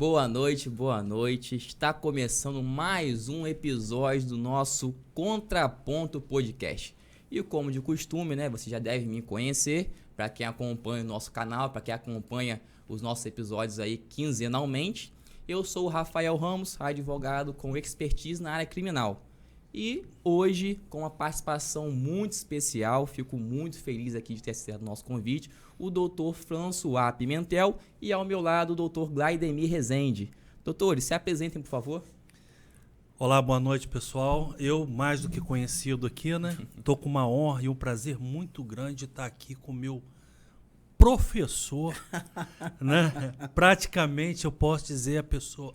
Boa noite, boa noite. Está começando mais um episódio do nosso Contraponto Podcast. E como de costume, né, você já deve me conhecer, para quem acompanha o nosso canal, para quem acompanha os nossos episódios aí quinzenalmente. Eu sou o Rafael Ramos, advogado com expertise na área criminal. E hoje, com uma participação muito especial, fico muito feliz aqui de ter aceitado o nosso convite, o Dr. François Pimentel e ao meu lado o Dr. Glaidemir Rezende. Doutores, se apresentem, por favor. Olá, boa noite, pessoal. Eu, mais do que conhecido aqui, né? Estou com uma honra e um prazer muito grande de estar aqui com o meu professor, né? Praticamente, eu posso dizer a pessoa...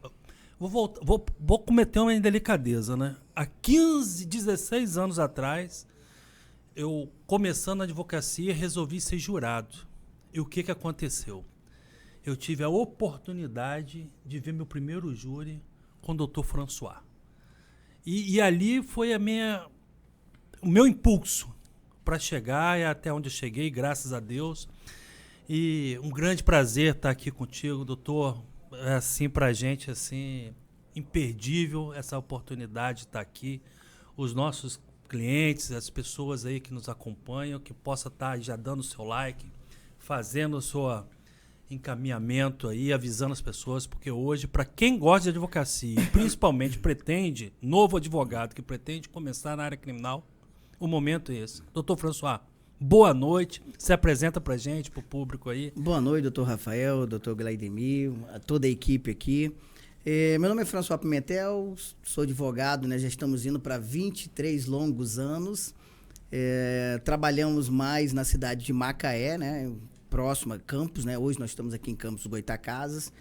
Vou cometer uma indelicadeza, né? Há 15, 16 anos atrás, eu, começando a advocacia, resolvi ser jurado. E o que aconteceu? Eu tive a oportunidade de ver meu primeiro júri com o Dr. François. E ali foi o meu impulso para chegar até onde eu cheguei, graças a Deus. E um grande prazer estar aqui contigo, doutor. É assim pra gente, assim, imperdível essa oportunidade de estar aqui. Os nossos clientes, as pessoas aí que nos acompanham, que possa estar já dando o seu like, fazendo o seu encaminhamento aí, avisando as pessoas, porque hoje, para quem gosta de advocacia, principalmente novo advogado que pretende começar na área criminal, o momento é esse. Doutor François, boa noite, se apresenta pra gente, pro público aí. Boa noite, doutor Rafael, doutor Glaidemir, a toda a equipe aqui. Meu nome é François Pimentel, sou advogado, né? Já estamos indo para 23 longos anos. Trabalhamos mais na cidade de Macaé, né? Próximo a Campos, né? Hoje nós estamos aqui em Campos do Goytacazes.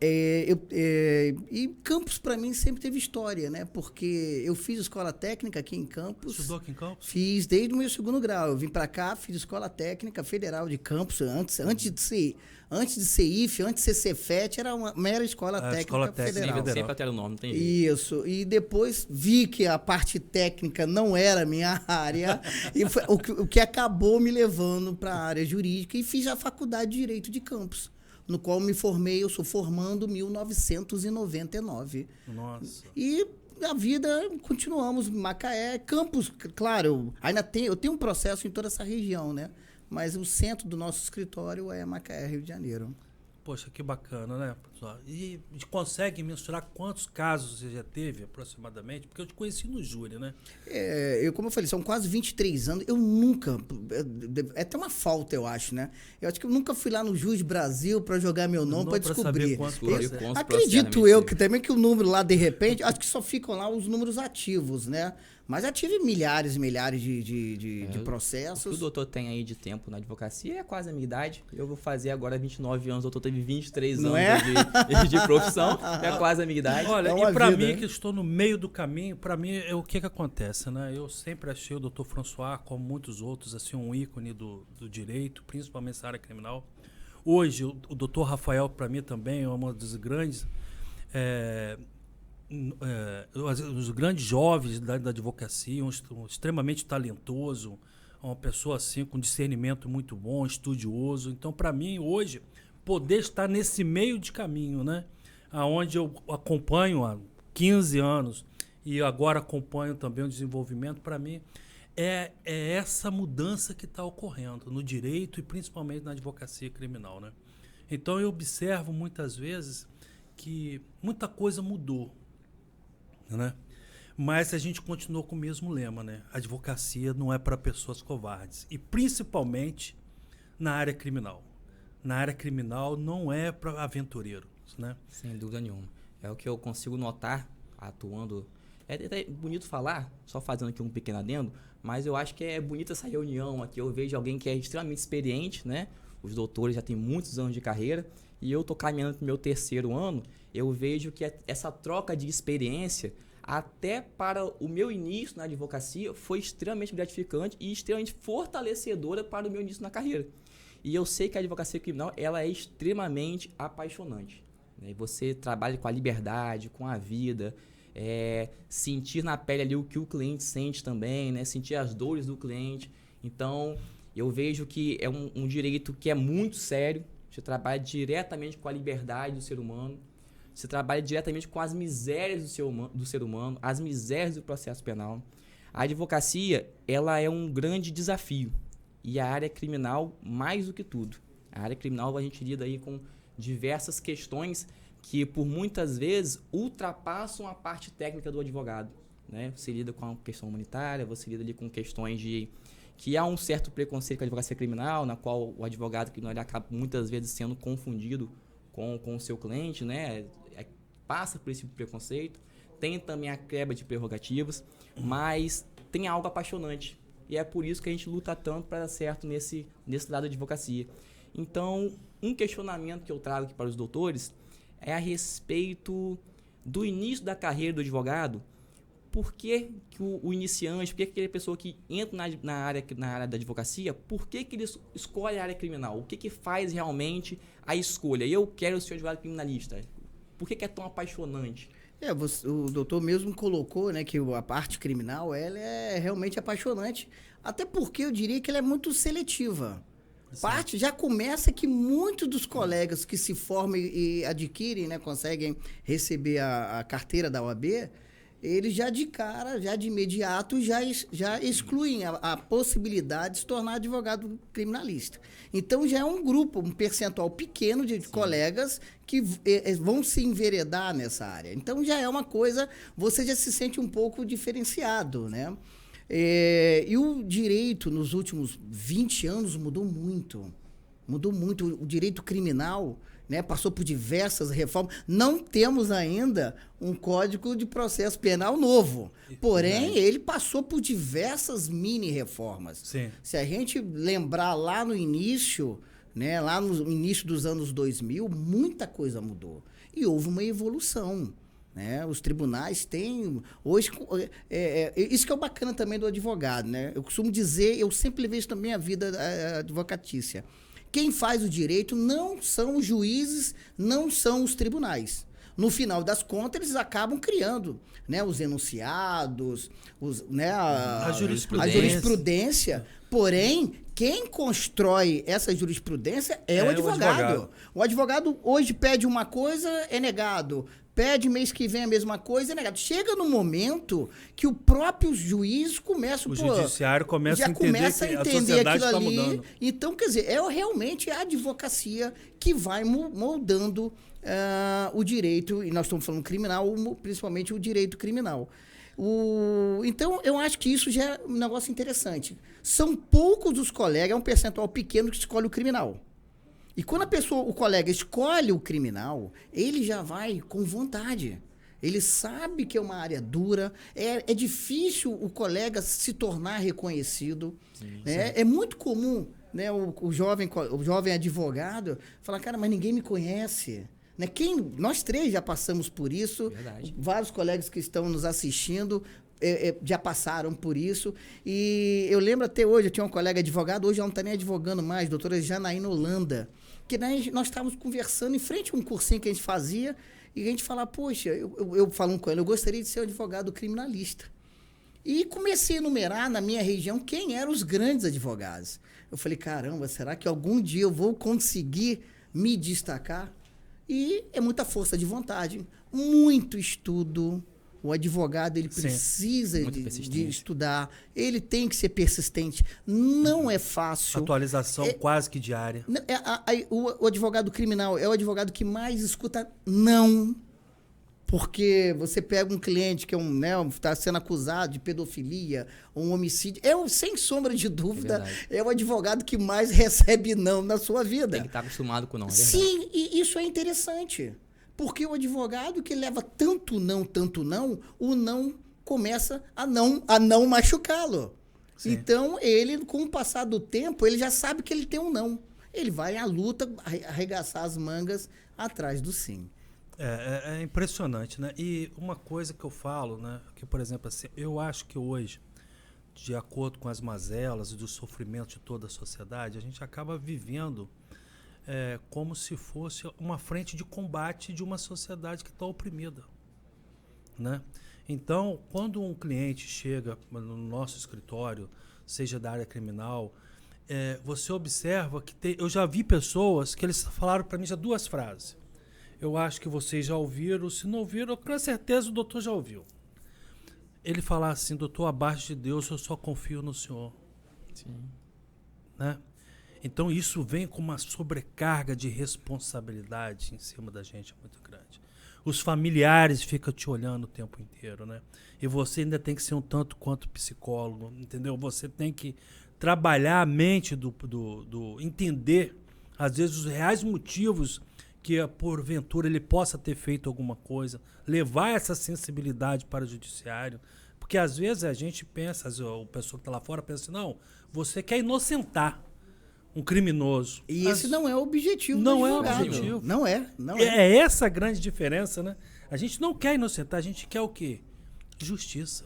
E Campos, para mim, sempre teve história, né? Porque eu fiz escola técnica aqui em Campos. Estudou aqui em Campos? Fiz desde o meu segundo grau. Eu vim para cá, fiz escola técnica federal de Campos. Antes de ser IFE, antes de ser Cefet, era uma mera escola técnica federal. Sempre até o nome, não tem jeito. Isso. E depois vi que a parte técnica não era a minha área. E foi o que acabou me levando para a área jurídica. E fiz a faculdade de Direito de Campos, no qual me formei, eu sou formando em 1999. Nossa. E a vida, continuamos, Macaé, Campos, claro, eu tenho um processo em toda essa região, né? Mas o centro do nosso escritório é Macaé, Rio de Janeiro. Poxa, que bacana, né, pessoal? E consegue mensurar quantos casos você já teve, aproximadamente? Porque eu te conheci no júri, né? Como eu falei, são quase 23 anos. Eu nunca... É até uma falta, eu acho, né? Eu acho que eu nunca fui lá no Juiz Brasil para jogar meu nome para descobrir. Acredito eu que também que o número lá, de repente, acho que só ficam lá os números ativos, né? Mas já tive milhares e milhares de processos. O que o doutor tem aí de tempo na advocacia é quase a minha idade. Eu vou fazer agora 29 anos, o doutor teve 23 anos de profissão, é quase a minha idade. Olha, e para mim, que estou no meio do caminho, para mim, o que acontece, né? Eu sempre achei o doutor François, como muitos outros, assim, um ícone do direito, principalmente nessa área criminal. Hoje, o doutor Rafael, para mim, também é uma dos grandes... os grandes jovens da advocacia, um extremamente talentoso, uma pessoa assim com discernimento muito bom, estudioso. Então, para mim, hoje, poder estar nesse meio de caminho, né? Onde eu acompanho há 15 anos e agora acompanho também o desenvolvimento, para mim, é essa mudança que está ocorrendo no direito e principalmente na advocacia criminal, né? Então, eu observo muitas vezes que muita coisa mudou, né? Mas a gente continuou com o mesmo lema, né? A advocacia não é para pessoas covardes. E principalmente na área criminal. Na área criminal não é para aventureiros, né? Sem dúvida nenhuma. É o que eu consigo notar atuando. É até bonito falar, só fazendo aqui um pequeno adendo, mas eu acho que é bonita essa reunião aqui. Eu vejo alguém que é extremamente experiente, né? Os doutores já têm muitos anos de carreira e eu tô caminhando para o meu terceiro ano. Eu vejo que essa troca de experiência, até para o meu início na advocacia, foi extremamente gratificante e extremamente fortalecedora para o meu início na carreira. E eu sei que a advocacia criminal ela é extremamente apaixonante, né? Você trabalha com a liberdade, com a vida, sentir na pele ali o que o cliente sente também, né? Sentir as dores do cliente. Então, eu vejo que é um direito que é muito sério. Você trabalha diretamente com a liberdade do ser humano. você trabalha diretamente com as misérias do ser humano, as misérias do processo penal. A advocacia, ela é um grande desafio. E a área criminal, mais do que tudo. A área criminal, a gente lida aí com diversas questões que, por muitas vezes, ultrapassam a parte técnica do advogado, né? Você lida com a questão humanitária, você lida ali com questões de... que há um certo preconceito com a advocacia criminal, na qual o advogado criminal ele acaba muitas vezes sendo confundido com o seu cliente, né? Passa por esse tipo de preconceito. Tem também a quebra de prerrogativas, mas tem algo apaixonante. E é por isso que a gente luta tanto para dar certo nesse lado da advocacia. Então, um questionamento que eu trago aqui para os doutores é a respeito do início da carreira do advogado. Por que o iniciante, por que aquela pessoa que entra na área da advocacia, por que ele escolhe a área criminal? O que faz realmente a escolha? Eu quero ser advogado criminalista. Por que é tão apaixonante? O doutor mesmo colocou, né, que a parte criminal ela é realmente apaixonante. Até porque eu diria que ela é muito seletiva. Parte já começa que muitos dos colegas que se formam e adquirem, né, conseguem receber a carteira da OAB, eles já de cara, já de imediato, já excluem a possibilidade de se tornar advogado criminalista. Então, já é um grupo, um percentual pequeno de colegas que vão se enveredar nessa área. Então, já é uma coisa, você já se sente um pouco diferenciado, né? E o direito, nos últimos 20 anos, mudou muito. Mudou muito. O direito criminal, né, passou por diversas reformas. Não temos ainda um Código de Processo Penal novo. Porém, ele passou por diversas mini-reformas. Sim. Se a gente lembrar lá no início, né, lá no início dos anos 2000, muita coisa mudou. E houve uma evolução. Né? Os tribunais têm... Hoje, isso que é o bacana também do advogado. Né? Eu costumo dizer, eu sempre vejo também a vida advocatícia. Quem faz o direito não são os juízes, não são os tribunais. No final das contas, eles acabam criando, né, os enunciados, a jurisprudência. Porém, quem constrói essa jurisprudência é o advogado. O advogado hoje pede uma coisa, é negado. Pede mês que vem a mesma coisa, é negado. Chega no momento que o próprio juiz começa... O judiciário começa a entender que a sociedade está mudando. Então, quer dizer, realmente a advocacia que vai moldando o direito, e nós estamos falando criminal, principalmente o direito criminal. Então, eu acho que isso já é um negócio interessante. São poucos os colegas, é um percentual pequeno que escolhe o criminal. E quando o colega escolhe o criminal, ele já vai com vontade. Ele sabe que é uma área dura, é difícil o colega se tornar reconhecido. Sim, né? É muito comum, né, o jovem advogado falar, cara, mas ninguém me conhece. Né? Nós três já passamos por isso. Verdade. Vários colegas que estão nos assistindo já passaram por isso. E eu lembro até hoje, eu tinha um colega advogado, hoje ela não está nem advogando mais, doutora Janaína Holanda, que nós estávamos conversando em frente a um cursinho que a gente fazia, e a gente falava, poxa, eu falando com ela, eu gostaria de ser um advogado criminalista. E comecei a enumerar na minha região quem eram os grandes advogados. Eu falei, caramba, será que algum dia eu vou conseguir me destacar? E é muita força de vontade, muito estudo. O advogado, ele precisa de estudar, ele tem que ser persistente. Não é fácil. Atualização quase que diária. O advogado criminal é o advogado que mais escuta não. Porque você pega um cliente que está sendo acusado de pedofilia, um homicídio, sem sombra de dúvida, é o advogado que mais recebe não na sua vida. Tem que estar acostumado com não, é verdade. Sim, e isso é interessante. Porque o advogado que leva tanto não, o não começa a não machucá-lo. Sim. Então, ele, com o passar do tempo, ele já sabe que ele tem um não. Ele vai à luta, arregaçar as mangas atrás do sim. É impressionante, né? E uma coisa que eu falo, né? Que, por exemplo, assim, eu acho que hoje, de acordo com as mazelas e do sofrimento de toda a sociedade, a gente acaba vivendo... como se fosse uma frente de combate de uma sociedade que está oprimida, né? Então, quando um cliente chega no nosso escritório, seja da área criminal, você observa que eu já vi pessoas que eles falaram para mim já duas frases. eu acho que vocês já ouviram, se não ouviram, com certeza o doutor já ouviu. Ele falar assim, doutor, abaixo de Deus eu só confio no senhor. Sim. Né? Então isso vem com uma sobrecarga de responsabilidade em cima da gente muito grande. Os familiares ficam te olhando o tempo inteiro, né? E você ainda tem que ser um tanto quanto psicólogo, entendeu? Você tem que trabalhar a mente do entender, às vezes, os reais motivos que, porventura, ele possa ter feito alguma coisa, levar essa sensibilidade para o judiciário. Porque, às vezes, a gente pensa, o pessoal que está lá fora pensa assim, não, você quer inocentar um criminoso. E esse não é o objetivo do advogado. Não é o objetivo. Não é. É essa a grande diferença, né? A gente não quer inocentar, a gente quer o quê? Justiça.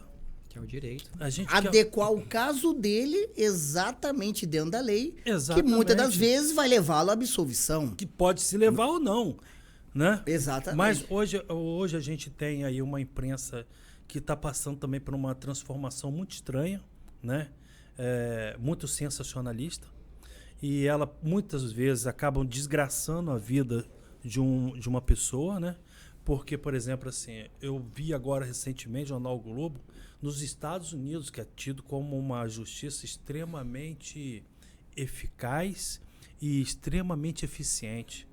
Que é o direito. A gente adequar o caso dele exatamente dentro da lei, exatamente. Que muitas das vezes vai levá-lo à absolvição. Que pode se levar ou não, né? Exatamente. Mas hoje a gente tem aí uma imprensa que está passando também por uma transformação muito estranha, né? Muito sensacionalista. E ela, muitas vezes, acabam desgraçando a vida de uma pessoa, né? Porque, por exemplo, assim, eu vi agora recentemente, no Jornal Globo, nos Estados Unidos, que é tido como uma justiça extremamente eficaz e extremamente eficiente.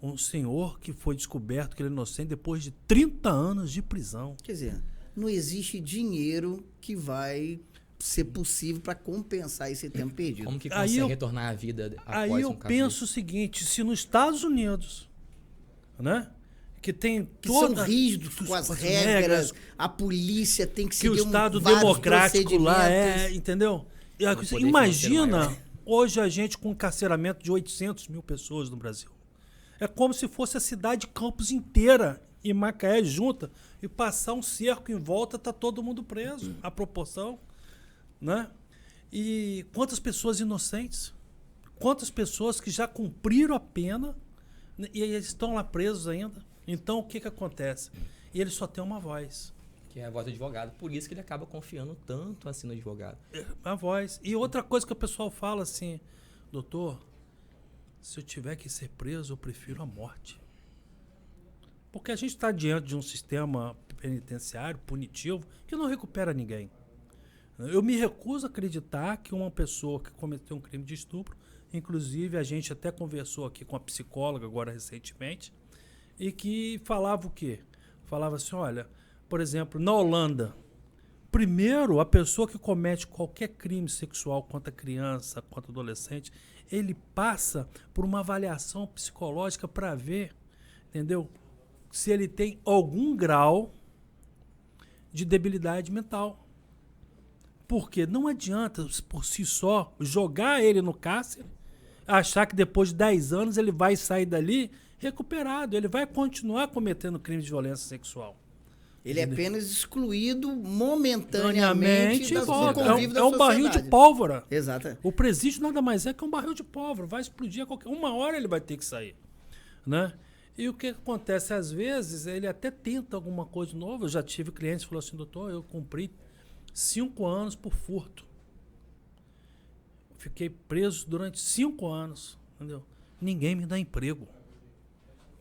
Um senhor que foi descoberto que ele é inocente depois de 30 anos de prisão. Quer dizer, não existe dinheiro que vai ser possível para compensar esse tempo perdido. Como que consegue retornar à vida após aí eu um caso penso o seguinte, se nos Estados Unidos, né, que são rígidos com as regras, a polícia tem que seguir que o Estado democrático lá entendeu? Imagina hoje a gente com um encarceramento de 800 mil pessoas no Brasil. É como se fosse a cidade de Campos inteira e Macaé junta e passar um cerco em volta, tá todo mundo preso, a proporção. Né? E quantas pessoas inocentes, quantas pessoas que já cumpriram a pena e eles estão lá presos ainda. Então o que acontece? E ele só tem uma voz. Que é a voz do advogado. Por isso que ele acaba confiando tanto assim no advogado. A voz. E outra coisa que o pessoal fala assim, doutor, se eu tiver que ser preso, eu prefiro a morte. Porque a gente está diante de um sistema penitenciário, punitivo, que não recupera ninguém. Eu me recuso a acreditar que uma pessoa que cometeu um crime de estupro, inclusive a gente até conversou aqui com a psicóloga agora recentemente, e que falava o quê? Falava assim, olha, por exemplo, na Holanda, primeiro a pessoa que comete qualquer crime sexual contra criança, contra adolescente, ele passa por uma avaliação psicológica para ver, entendeu? Se ele tem algum grau de debilidade mental. Porque não adianta, por si só, jogar ele no cárcere, achar que depois de 10 anos ele vai sair dali recuperado. Ele vai continuar cometendo crimes de violência sexual. Ele é apenas excluído momentaneamente do convívio da sociedade. É um barril de pólvora. Exato. O presídio nada mais é que um barril de pólvora. Vai explodir a qualquer... Uma hora ele vai ter que sair. Né? E o que acontece? Às vezes, ele até tenta alguma coisa nova. Eu já tive clientes que falaram assim, doutor, eu cumpri 5 anos por furto. Fiquei preso durante 5 anos. Entendeu? Ninguém me dá emprego.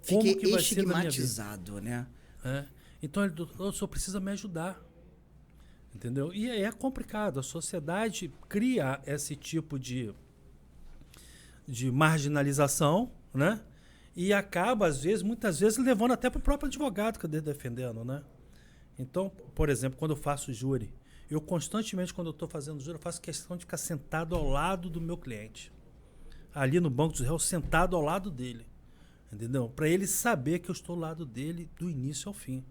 Fiquei estigmatizado, né? Então, o senhor precisa me ajudar. Entendeu? E é complicado. A sociedade cria esse tipo de marginalização, né? E acaba, às vezes, muitas vezes, levando até para o próprio advogado que eu estou defendendo, né? Então, por exemplo, quando eu faço júri, eu constantemente, quando eu estou fazendo júri, eu faço questão de ficar sentado ao lado do meu cliente. Ali no banco dos réus, sentado ao lado dele. Entendeu? Para ele saber que eu estou ao lado dele do início ao fim.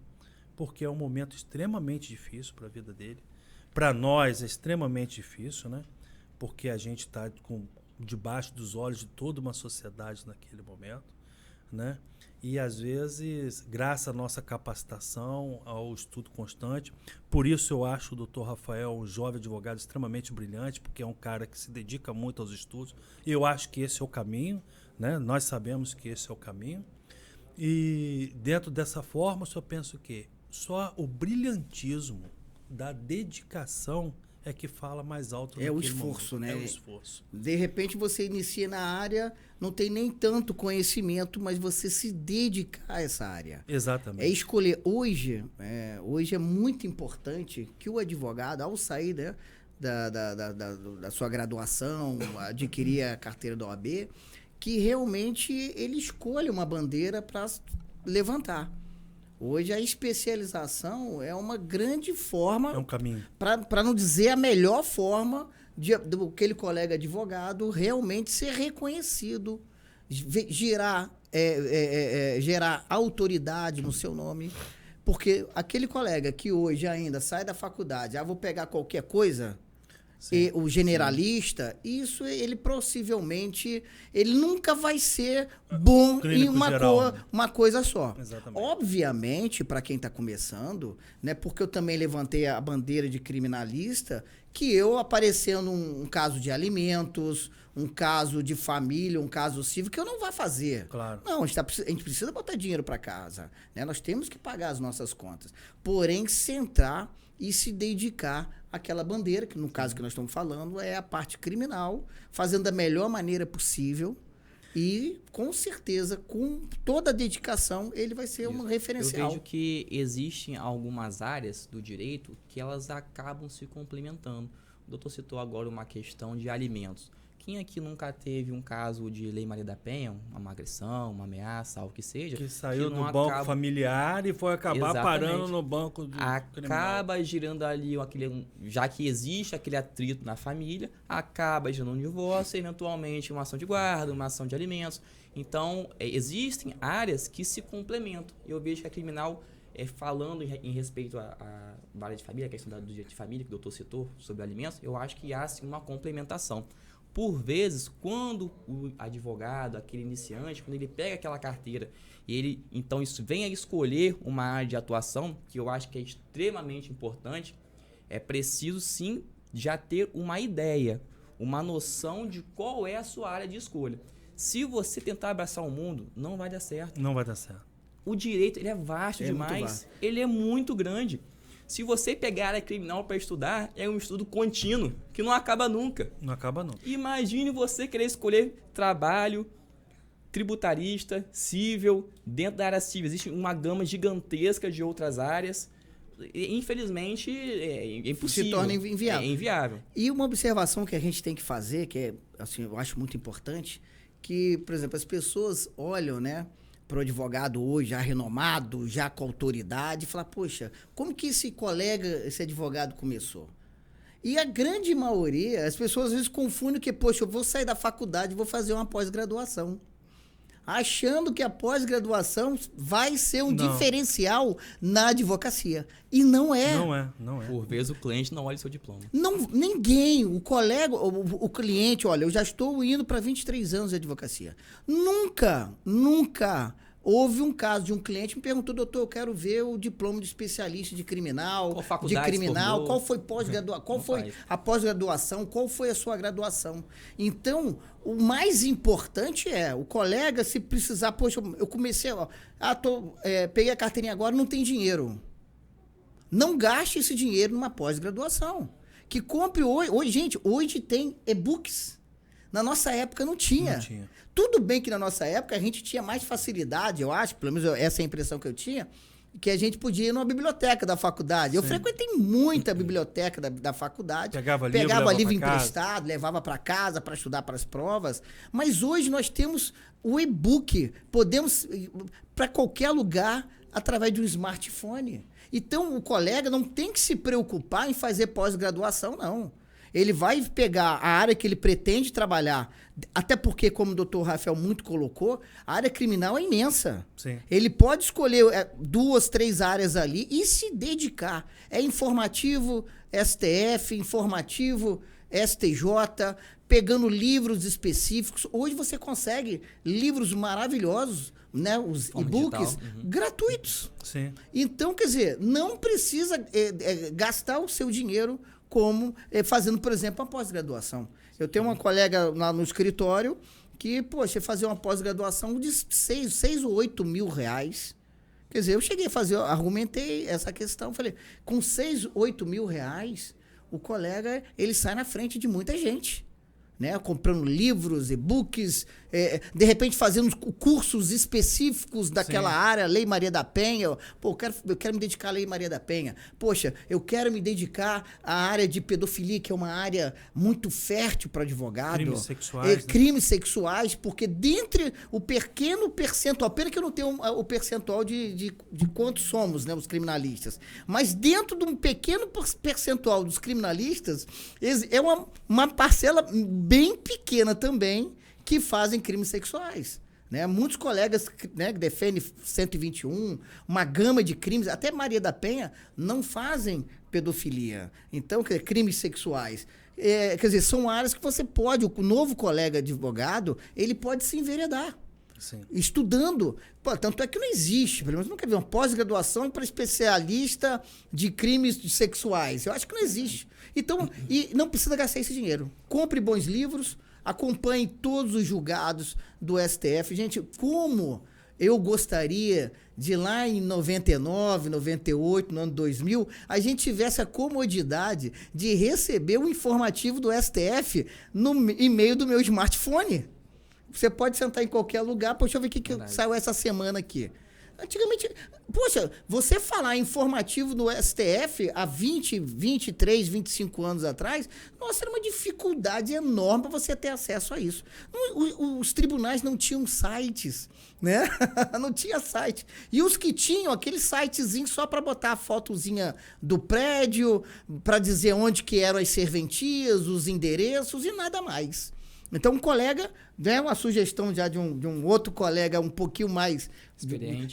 Porque é um momento extremamente difícil para a vida dele. Para nós é extremamente difícil, né? Porque a gente está debaixo dos olhos de toda uma sociedade naquele momento, né? E, às vezes, graças à nossa capacitação, ao estudo constante, por isso eu acho o doutor Rafael um jovem advogado extremamente brilhante, porque é um cara que se dedica muito aos estudos. E eu acho que esse é o caminho, né? Nós sabemos que esse é o caminho. E, dentro dessa forma, eu só penso que só o brilhantismo da dedicação é que fala mais alto. É o esforço, momento. né? É o esforço. De repente você inicia na área, não tem nem tanto conhecimento, mas você se dedicar a essa área. Exatamente. É escolher. Hoje é muito importante que o advogado, ao sair, né, da sua graduação, adquirir a carteira da OAB, que realmente ele escolha uma bandeira para levantar. Hoje a especialização é uma grande forma... É um caminho. Para não dizer a melhor forma do aquele colega advogado realmente ser reconhecido, gerar autoridade no seu nome. Porque aquele colega que hoje ainda sai da faculdade, vou pegar qualquer coisa... E o generalista, isso ele possivelmente ele nunca vai ser bom em uma coisa só. Exatamente. Obviamente, para quem está começando, né, porque eu também levantei a bandeira de criminalista, que eu aparecendo um caso de alimentos, um caso de família, um caso civil, que eu não vou fazer. Claro. Não, a gente precisa botar dinheiro para casa, né? Nós temos que pagar as nossas contas. Porém, centrar e se dedicar àquela bandeira, que no caso que nós estamos falando é a parte criminal, fazendo da melhor maneira possível e, com certeza, com toda a dedicação, ele vai ser um referencial. Eu vejo que existem algumas áreas do direito que elas acabam se complementando. O doutor citou agora uma questão de alimentos. Quem aqui nunca teve um caso de Lei Maria da Penha, uma agressão, uma ameaça, algo que seja? Que saiu do banco familiar e foi acabar parando no banco do criminal. Girando ali, já que existe aquele atrito na família, acaba gerando um divórcio, eventualmente uma ação de guarda, uma ação de alimentos. Então, existem áreas que se complementam. Eu vejo que a criminal, falando em respeito à área de família, a questão do direito de família, que o doutor citou sobre alimentos, eu acho que há sim uma complementação. Por vezes, quando o advogado, aquele iniciante, quando ele pega aquela carteira e ele, então, vem a escolher uma área de atuação, que eu acho que é extremamente importante, é preciso, sim, já ter uma ideia, uma noção de qual é a sua área de escolha. Se você tentar abraçar o mundo, não vai dar certo. Não vai dar certo. O direito, ele é vasto demais, ele é muito grande. Se você pegar a área criminal para estudar, é um estudo contínuo, que não acaba nunca. Não acaba nunca. Imagine você querer escolher trabalho, tributarista, civil, dentro da área civil. Existe uma gama gigantesca de outras áreas. E, infelizmente, é impossível. Se torna inviável. É inviável. E uma observação que a gente tem que fazer, que é, assim, eu acho muito importante, que, por exemplo, as pessoas olham, né, para o advogado hoje, já renomado, já com autoridade, e falar, poxa, como que esse advogado começou? E a grande maioria, as pessoas às vezes confundem que, poxa, eu vou sair da faculdade e vou fazer uma pós-graduação. Achando que a pós-graduação vai ser um diferencial na advocacia. E não é. Não é. Por vezes o cliente não olha o seu diploma. Ninguém, o colega, o cliente, olha, eu já estou indo para 23 anos de advocacia. Nunca houve um caso de um cliente que me perguntou, doutor, eu quero ver o diploma de especialista de criminal, qual foi pós-graduação, qual foi a pós-graduação, qual foi a sua graduação. Então, o mais importante é o colega, se precisar, poxa, eu comecei, peguei a carteirinha agora, não tem dinheiro. Não gaste esse dinheiro numa pós-graduação. Que compre hoje, gente, hoje tem e-books. Na nossa época não tinha. Tudo bem que na nossa época a gente tinha mais facilidade, eu acho, pelo menos essa é a impressão que eu tinha, que a gente podia ir numa biblioteca da faculdade. Sim. Eu frequentei muita biblioteca da faculdade. Pegava livro emprestado, levava para casa para estudar para as provas. Mas hoje nós temos o e-book. Podemos ir para qualquer lugar através de um smartphone. Então, o colega não tem que se preocupar em fazer pós-graduação, não. Ele vai pegar a área que ele pretende trabalhar, até porque, como o doutor Rafael muito colocou, a área criminal é imensa. Sim. Ele pode escolher 2, 3 áreas ali e se dedicar. É informativo STF, informativo STJ, pegando livros específicos. Hoje você consegue livros maravilhosos, né, os e-books gratuitos. Sim. Então, quer dizer, não precisa gastar o seu dinheiro como fazendo, por exemplo, uma pós-graduação. Eu tenho uma colega lá no escritório que, poxa, fazer uma pós-graduação de 6 ou 8 mil reais. Quer dizer, eu cheguei a fazer, argumentei essa questão, falei, com 6, 8 mil reais, o colega ele sai na frente de muita gente. Né, comprando livros, e-books, de repente fazendo cursos específicos daquela área, Lei Maria da Penha. Pô, eu quero me dedicar à Lei Maria da Penha. Poxa, eu quero me dedicar à área de pedofilia, que é uma área muito fértil para advogado. Crimes sexuais. Né? Crimes sexuais, porque dentre o pequeno percentual, pena que eu não tenho o percentual de quantos somos, né, os criminalistas, mas dentro de um pequeno percentual dos criminalistas, é uma parcela bem pequena também que fazem crimes sexuais. Né? Muitos colegas, né, que defendem 121, uma gama de crimes, até Maria da Penha, não fazem pedofilia. Então, crimes sexuais. Quer dizer, são áreas que você pode, o novo colega advogado, ele pode se enveredar. Sim. Estudando. Pô, tanto é que não existe, pelo menos nunca vi uma pós-graduação para especialista de crimes sexuais. Eu acho que não existe. Então, e não precisa gastar esse dinheiro. Compre bons livros, acompanhe todos os julgados do STF. Gente, como eu gostaria de lá em 99, 98, no ano 2000, a gente tivesse a comodidade de receber o informativo do STF no e-mail do meu smartphone. Você pode sentar em qualquer lugar. Poxa, deixa eu ver o que saiu essa semana aqui. Antigamente, poxa, você falar informativo no STF há 20, 23, 25 anos atrás, nossa, era uma dificuldade enorme para você ter acesso a isso. Os tribunais não tinham sites, né? Não tinha site. E os que tinham, aquele sitezinho só para botar a fotozinha do prédio, para dizer onde que eram as serventias, os endereços e nada mais. Então, um colega, né, uma sugestão já de um outro colega um pouquinho mais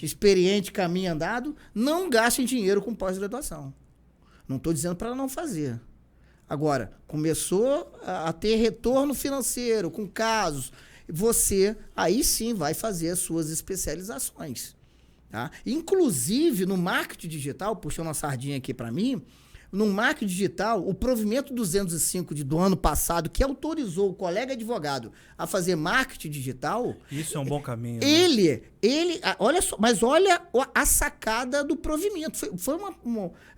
experiente, caminho andado, não gastem dinheiro com pós-graduação. Não estou dizendo para não fazer. Agora, começou a ter retorno financeiro com casos, você aí sim vai fazer as suas especializações. Tá? Inclusive, no marketing digital, puxando uma sardinha aqui para mim, no marketing digital, o provimento 205 do ano passado, que autorizou o colega advogado a fazer marketing digital... Isso é um bom caminho. Ele olha só, mas olha a sacada do provimento. Foi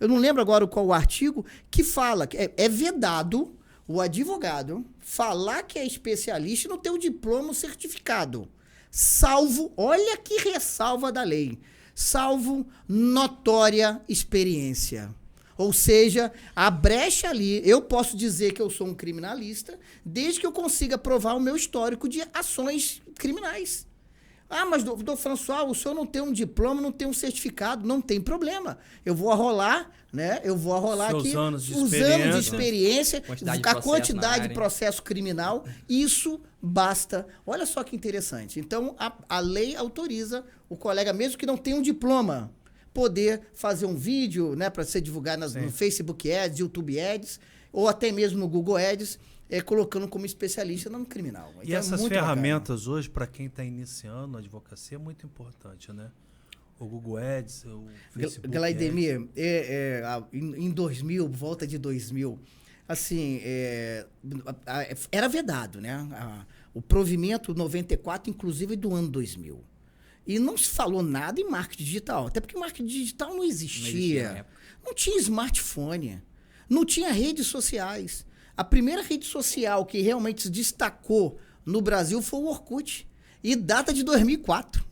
eu não lembro agora qual o artigo, que fala que é vedado o advogado falar que é especialista e não ter o diploma, o certificado. Salvo, olha que ressalva da lei, salvo notória experiência. Ou seja, a brecha ali, eu posso dizer que eu sou um criminalista desde que eu consiga provar o meu histórico de ações criminais. Ah, mas doutor François, o senhor não tem um diploma, não tem um certificado, não tem problema. Eu vou arrolar, né? Eu vou arrolar aqui os anos de experiência, a quantidade de processo criminal, isso basta. Olha só que interessante. Então, a lei autoriza o colega, mesmo que não tenha um diploma, poder fazer um vídeo, né, para ser divulgado no Facebook Ads, YouTube Ads, ou até mesmo no Google Ads, colocando como especialista no criminal. E então, essas ferramentas bacana. Hoje, para quem está iniciando a advocacia, é muito importante, né? O Google Ads, o Facebook Glaidemir, em 2000, volta de 2000, assim, era vedado, né? O provimento 94, inclusive, do ano 2000. E não se falou nada em marketing digital, até porque marketing digital não existia. Não tinha smartphone, não tinha redes sociais. A primeira rede social que realmente se destacou no Brasil foi o Orkut, e data de 2004.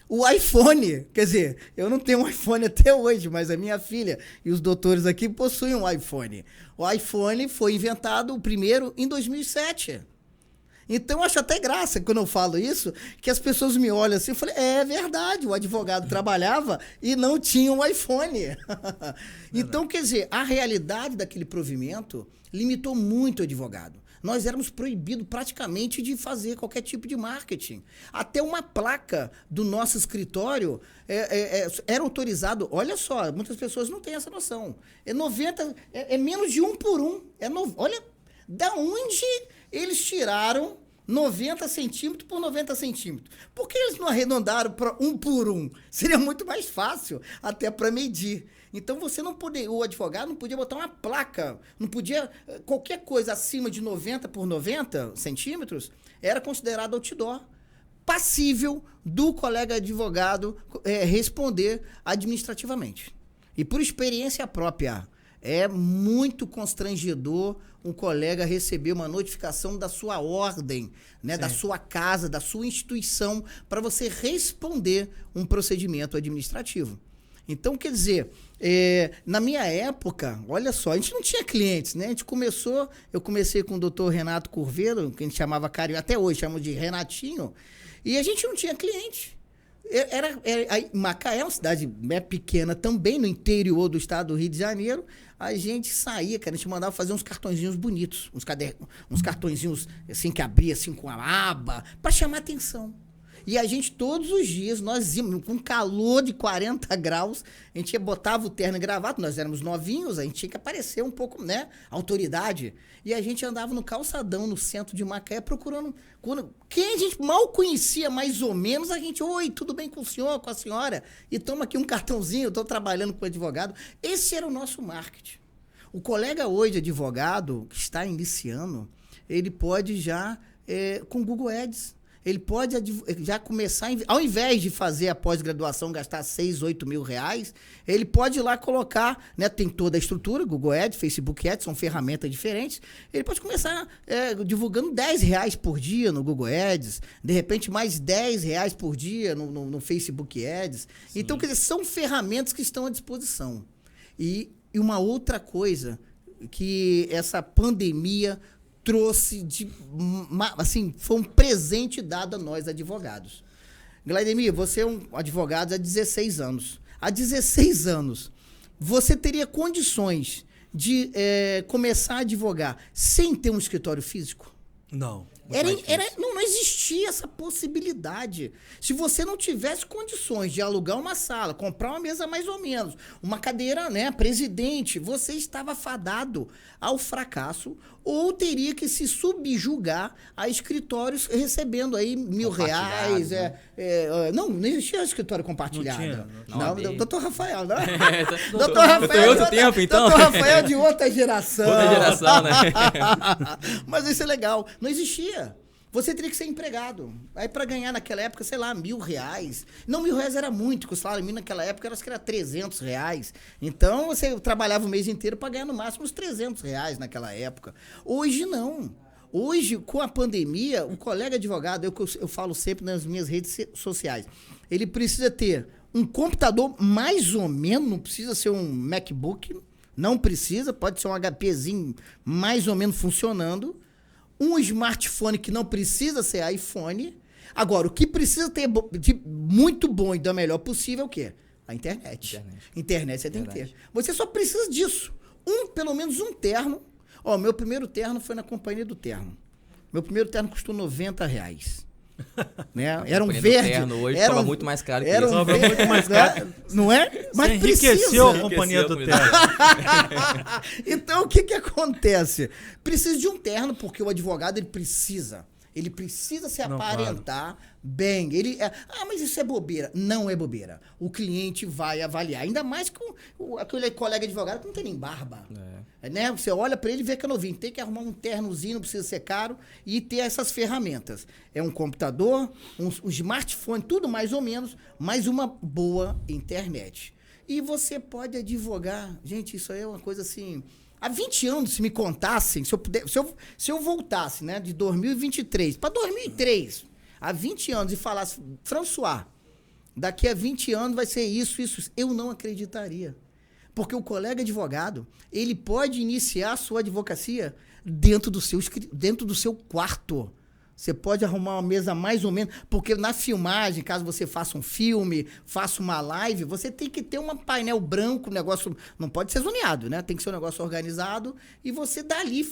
O iPhone, quer dizer, eu não tenho um iPhone até hoje, mas a minha filha e os doutores aqui possuem um iPhone. O iPhone foi inventado o primeiro em 2007. Então, eu acho até graça quando eu falo isso, que as pessoas me olham assim e falam, é verdade, o advogado trabalhava e não tinha um iPhone. Então, quer dizer, a realidade daquele provimento limitou muito o advogado. Nós éramos proibidos praticamente de fazer qualquer tipo de marketing. Até uma placa do nosso escritório era autorizado. Olha só, muitas pessoas não têm essa noção. É menos de 1 por 1. Olha, da onde eles tiraram 90 centímetros por 90 centímetros? Por que eles não arredondaram para 1 por 1? Seria muito mais fácil até para medir. Então, o advogado não podia botar uma placa, não podia, qualquer coisa acima de 90 por 90 centímetros era considerado outdoor, passível do colega advogado responder administrativamente. E por experiência própria, É muito constrangedor um colega receber uma notificação da sua ordem, né, da sua casa, da sua instituição, para você responder um procedimento administrativo. Então, quer dizer, na minha época, olha só, a gente não tinha clientes, né? Eu comecei com o doutor Renato Curvelo, que a gente chamava carinho, até hoje chamamos de Renatinho, e a gente não tinha cliente. Macaé é uma cidade pequena também, no interior do estado do Rio de Janeiro. A gente saía, cara, a gente mandava fazer uns cartõezinhos bonitos, uns cartõezinhos assim que abria assim com a aba, para chamar atenção. E a gente, todos os dias, nós íamos com calor de 40 graus, a gente botava o terno e gravata, nós éramos novinhos, a gente tinha que aparecer um pouco, né, autoridade. E a gente andava no calçadão, no centro de Macaé, procurando... Quem a gente mal conhecia mais ou menos, a gente, oi, tudo bem com o senhor, com a senhora? E toma aqui um cartãozinho, eu estou trabalhando com advogado. Esse era o nosso marketing. O colega hoje, advogado, que está iniciando, ele pode já, com Google Ads, ele pode já começar, ao invés de fazer a pós-graduação, gastar 6, 8 mil reais, ele pode ir lá colocar, né, tem toda a estrutura, Google Ads, Facebook Ads, são ferramentas diferentes, ele pode começar divulgando 10 reais por dia no Google Ads, de repente mais 10 reais por dia no Facebook Ads. Sim. Então, quer dizer, são ferramentas que estão à disposição. E uma outra coisa que essa pandemia trouxe assim, foi um presente dado a nós, advogados. Glaidemir, você é um advogado há 16 anos. Há 16 anos, você teria condições de começar a advogar sem ter um escritório físico? Não. Não existia essa possibilidade. Se você não tivesse condições de alugar uma sala, comprar uma mesa mais ou menos, uma cadeira, né, presidente, você estava fadado ao fracasso ou teria que se subjugar a escritórios recebendo aí R$1.000. Né? Não existia escritório compartilhado. Não, doutor Rafael, não. Doutor Rafael outro tempo, então. Doutor Rafael de outra geração. Outra geração, né? Mas isso é legal. Não existia. Você teria que ser empregado. Aí, para ganhar naquela época, sei lá, R$1.000. Não, R$1.000 era muito, porque o salário mínimo naquela época acho que era R$300. Então, você trabalhava o mês inteiro para ganhar no máximo uns R$300 naquela época. Hoje, não. Hoje, com a pandemia, o colega advogado, eu falo sempre nas minhas redes sociais, ele precisa ter um computador mais ou menos, não precisa ser um MacBook, não precisa, pode ser um HPzinho mais ou menos funcionando, um smartphone que não precisa ser iPhone. Agora, o que precisa ter de muito bom e da melhor possível é o quê? A internet. Internet você tem que ter. Você só precisa disso. Pelo menos um terno. Meu primeiro terno foi na Companhia do Terno. Meu primeiro terno custou R$90. Né? Era um verde. Terno hoje era muito mais caro que isso. Muito mais caro. Não é? Mas enriqueceu a Companhia do Terno. Então, o que acontece? Precisa de um terno, porque o advogado ele precisa se aparentar bem. Mas isso é bobeira. Não é bobeira. O cliente vai avaliar. Ainda mais com aquele colega advogado que não tem nem barba. Né? Você olha para ele e vê que é novinho. Tem que arrumar um ternozinho, não precisa ser caro, e ter essas ferramentas. É um computador, um smartphone, tudo mais ou menos, mais uma boa internet. E você pode advogar. Gente, isso aí é uma coisa assim... Há 20 anos, se me contassem, se eu voltasse, né, de 2023 para 2003, há 20 anos, e falasse, François, daqui a 20 anos vai ser isso, eu não acreditaria. Porque o colega advogado, ele pode iniciar a sua advocacia dentro do seu quarto. Você pode arrumar uma mesa mais ou menos, porque na filmagem, caso você faça um filme, faça uma live, você tem que ter um painel branco, o negócio não pode ser zoneado, né? Tem que ser um negócio organizado, e você dali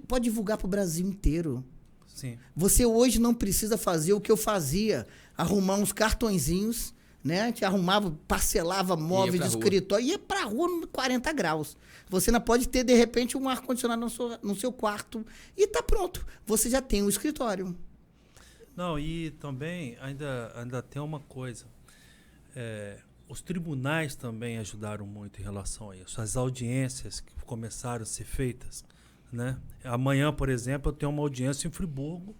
pode divulgar para o Brasil inteiro. Sim. Você hoje não precisa fazer o que eu fazia, arrumar uns cartõezinhos, né? A gente arrumava, parcelava móveis de escritório, ia pra rua 40 graus. Você não pode ter, de repente, um ar-condicionado no seu quarto e tá pronto. Você já tem um escritório. Não, e também ainda tem uma coisa. Os tribunais também ajudaram muito em relação a isso. As audiências que começaram a ser feitas, né? Amanhã, por exemplo, eu tenho uma audiência em Friburgo,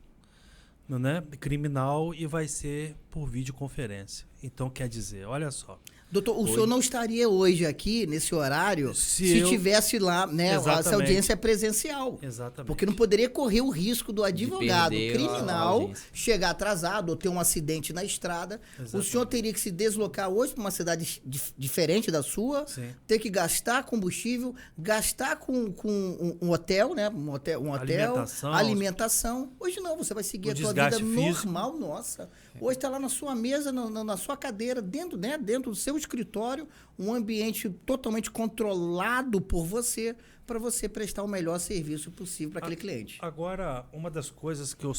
né, criminal, e vai ser por videoconferência. Então, quer dizer, olha só. Doutor, o senhor não estaria hoje aqui, nesse horário, se tivesse lá, né, essa audiência presencial. Exatamente. Porque não poderia correr o risco do advogado criminal chegar atrasado ou ter um acidente na estrada. Exatamente. O senhor teria que se deslocar hoje para uma cidade diferente da sua, ter que gastar combustível, gastar com um hotel, né? Um hotel, alimentação. Hoje não, você vai seguir a sua vida normal, nossa. Hoje está lá na sua mesa, na sua cadeira, dentro do seu escritório, um ambiente totalmente controlado por você, para você prestar o melhor serviço possível para aquele cliente. Agora, uma das coisas que eu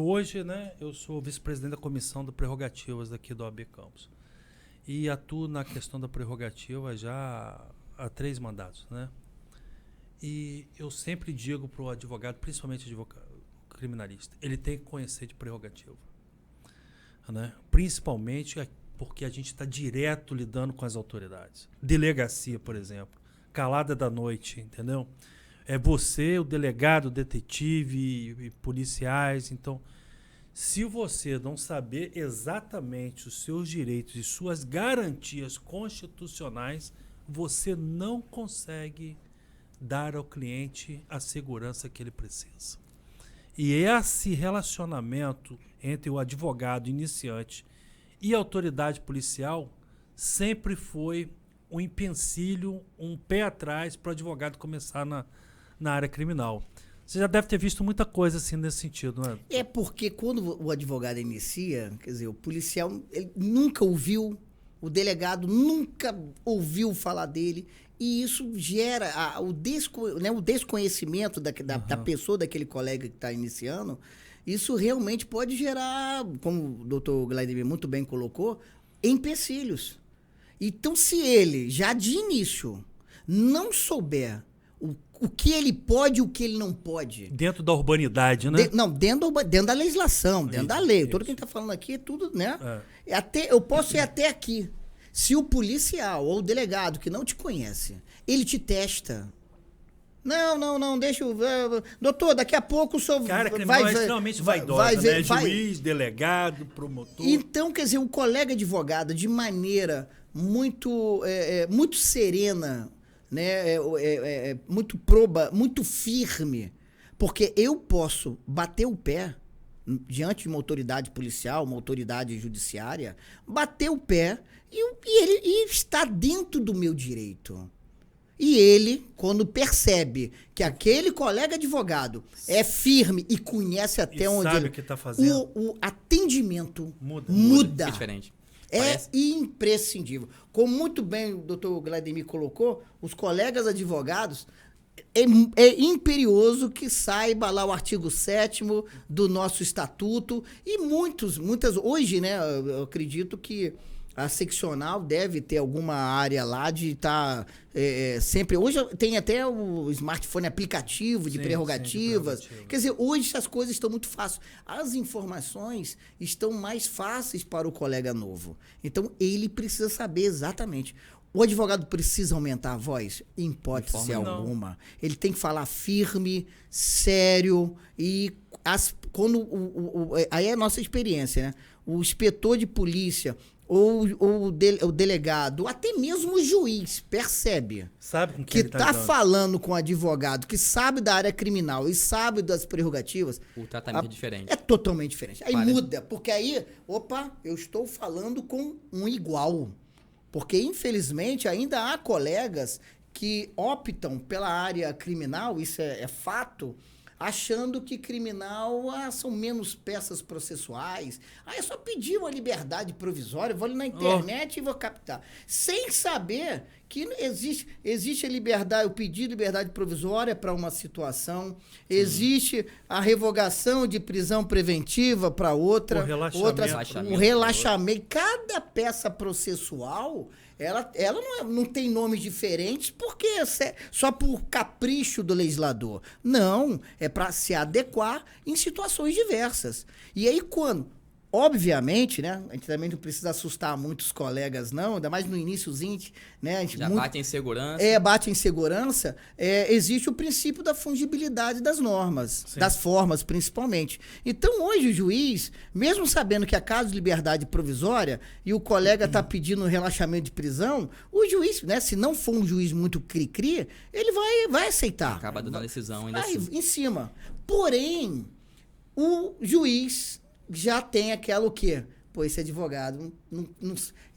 hoje, né, eu sou vice-presidente da comissão de prerrogativas daqui do OAB Campos. E atuo na questão da prerrogativa já há 3 mandatos, né? E eu sempre digo para o advogado, principalmente advogado criminalista, ele tem que conhecer de prerrogativa. Né? Principalmente porque a gente está direto lidando com as autoridades. Delegacia, por exemplo, calada da noite, entendeu? É você, o delegado, o detetive e policiais. Então, se você não saber exatamente os seus direitos e suas garantias constitucionais, você não consegue dar ao cliente a segurança que ele precisa. E esse relacionamento entre o advogado iniciante e a autoridade policial sempre foi um empecilho, um pé atrás para o advogado começar na área criminal. Você já deve ter visto muita coisa assim nesse sentido, não é? É porque quando o advogado inicia, quer dizer, o policial ele nunca ouviu, o delegado nunca ouviu falar dele, e isso gera o desconhecimento da pessoa, daquele colega que está iniciando. Isso realmente pode gerar, como o doutor Glaidemir muito bem colocou, empecilhos. Então, se ele, já de início, não souber o que ele pode e o que ele não pode... Dentro da urbanidade, né? Dentro da legislação, dentro da lei. Todo quem está falando aqui é tudo, né? Eu posso ir até aqui. Se o policial ou o delegado que não te conhece, ele te testa... Não, deixa eu... Doutor, daqui a pouco o senhor Cara, criminal é extremamente vaidosa, né? Juiz, delegado, promotor... Então, quer dizer, um colega advogado, de maneira muito serena, né? Muito proba, muito firme, porque eu posso bater o pé diante de uma autoridade policial, uma autoridade judiciária, bater o pé e está dentro do meu direito. E ele, quando percebe que aquele colega advogado é firme e conhece até onde... sabe o que está fazendo. O atendimento muda. É diferente. Imprescindível. Como muito bem o doutor Glaidemir colocou, os colegas advogados, é imperioso que saiba lá o artigo 7º do nosso estatuto e muitas... Hoje, né, eu acredito que a seccional deve ter alguma área lá de estar sempre... Hoje tem até o smartphone aplicativo de prerrogativas. Quer dizer, hoje as coisas estão muito fáceis. As informações estão mais fáceis para o colega novo. Então, ele precisa saber exatamente. O advogado precisa aumentar a voz? Em hipótese alguma. Ele tem que falar firme, sério e... aí é a nossa experiência, né? O inspetor de polícia... ou o delegado, até mesmo o juiz, percebe sabe com que está falando com o advogado, que sabe da área criminal e sabe das prerrogativas. O tratamento é diferente. É totalmente diferente. Aí muda, porque aí, eu estou falando com um igual. Porque, infelizmente, ainda há colegas que optam pela área criminal, isso é fato, achando que criminal são menos peças processuais. É só pedir uma liberdade provisória, vou ali na internet e vou captar. Sem saber que existe a liberdade, o pedido de liberdade provisória para uma situação, existe a revogação de prisão preventiva para outra, o relaxamento. Cada peça processual... Ela não tem nomes diferentes porque só por capricho do legislador. Não, é para se adequar em situações diversas. E aí, quando Obviamente, né? A gente também não precisa assustar muitos colegas, não, ainda mais no iníciozinho, né? A gente já bate em segurança. Bate em segurança. Existe o princípio da fungibilidade das normas, Sim. das formas, principalmente. Então, hoje, o juiz, mesmo sabendo que é caso de liberdade provisória e o colega está pedindo relaxamento de prisão, o juiz, né? Se não for um juiz muito cri-cri, ele vai aceitar. Acaba dando a decisão ainda assim. Em cima. Porém, o juiz já tem aquela o quê? Pô, esse advogado,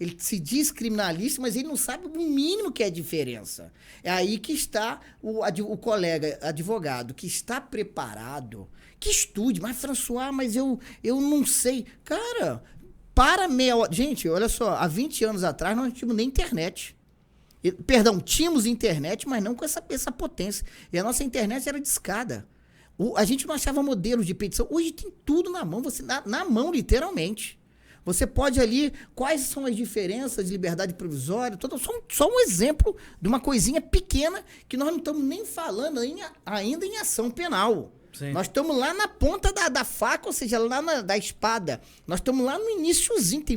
ele se diz criminalista, mas ele não sabe o mínimo que é a diferença. É aí que está o colega advogado, que está preparado, que estude. Mas, François, mas eu não sei. Cara, para meia hora... Gente, olha só, há 20 anos atrás nós não tínhamos nem internet. Perdão, tínhamos internet, mas não com essa potência. E a nossa internet era de escada. A gente não achava modelos de petição. Hoje tem tudo na mão, na mão, literalmente. Você pode ali... Quais são as diferenças de liberdade provisória? Só um exemplo de uma coisinha pequena que nós não estamos nem falando ainda em ação penal. Sim. Nós estamos lá na ponta da faca, ou seja, lá da espada. Nós estamos lá no iniciozinho. Tem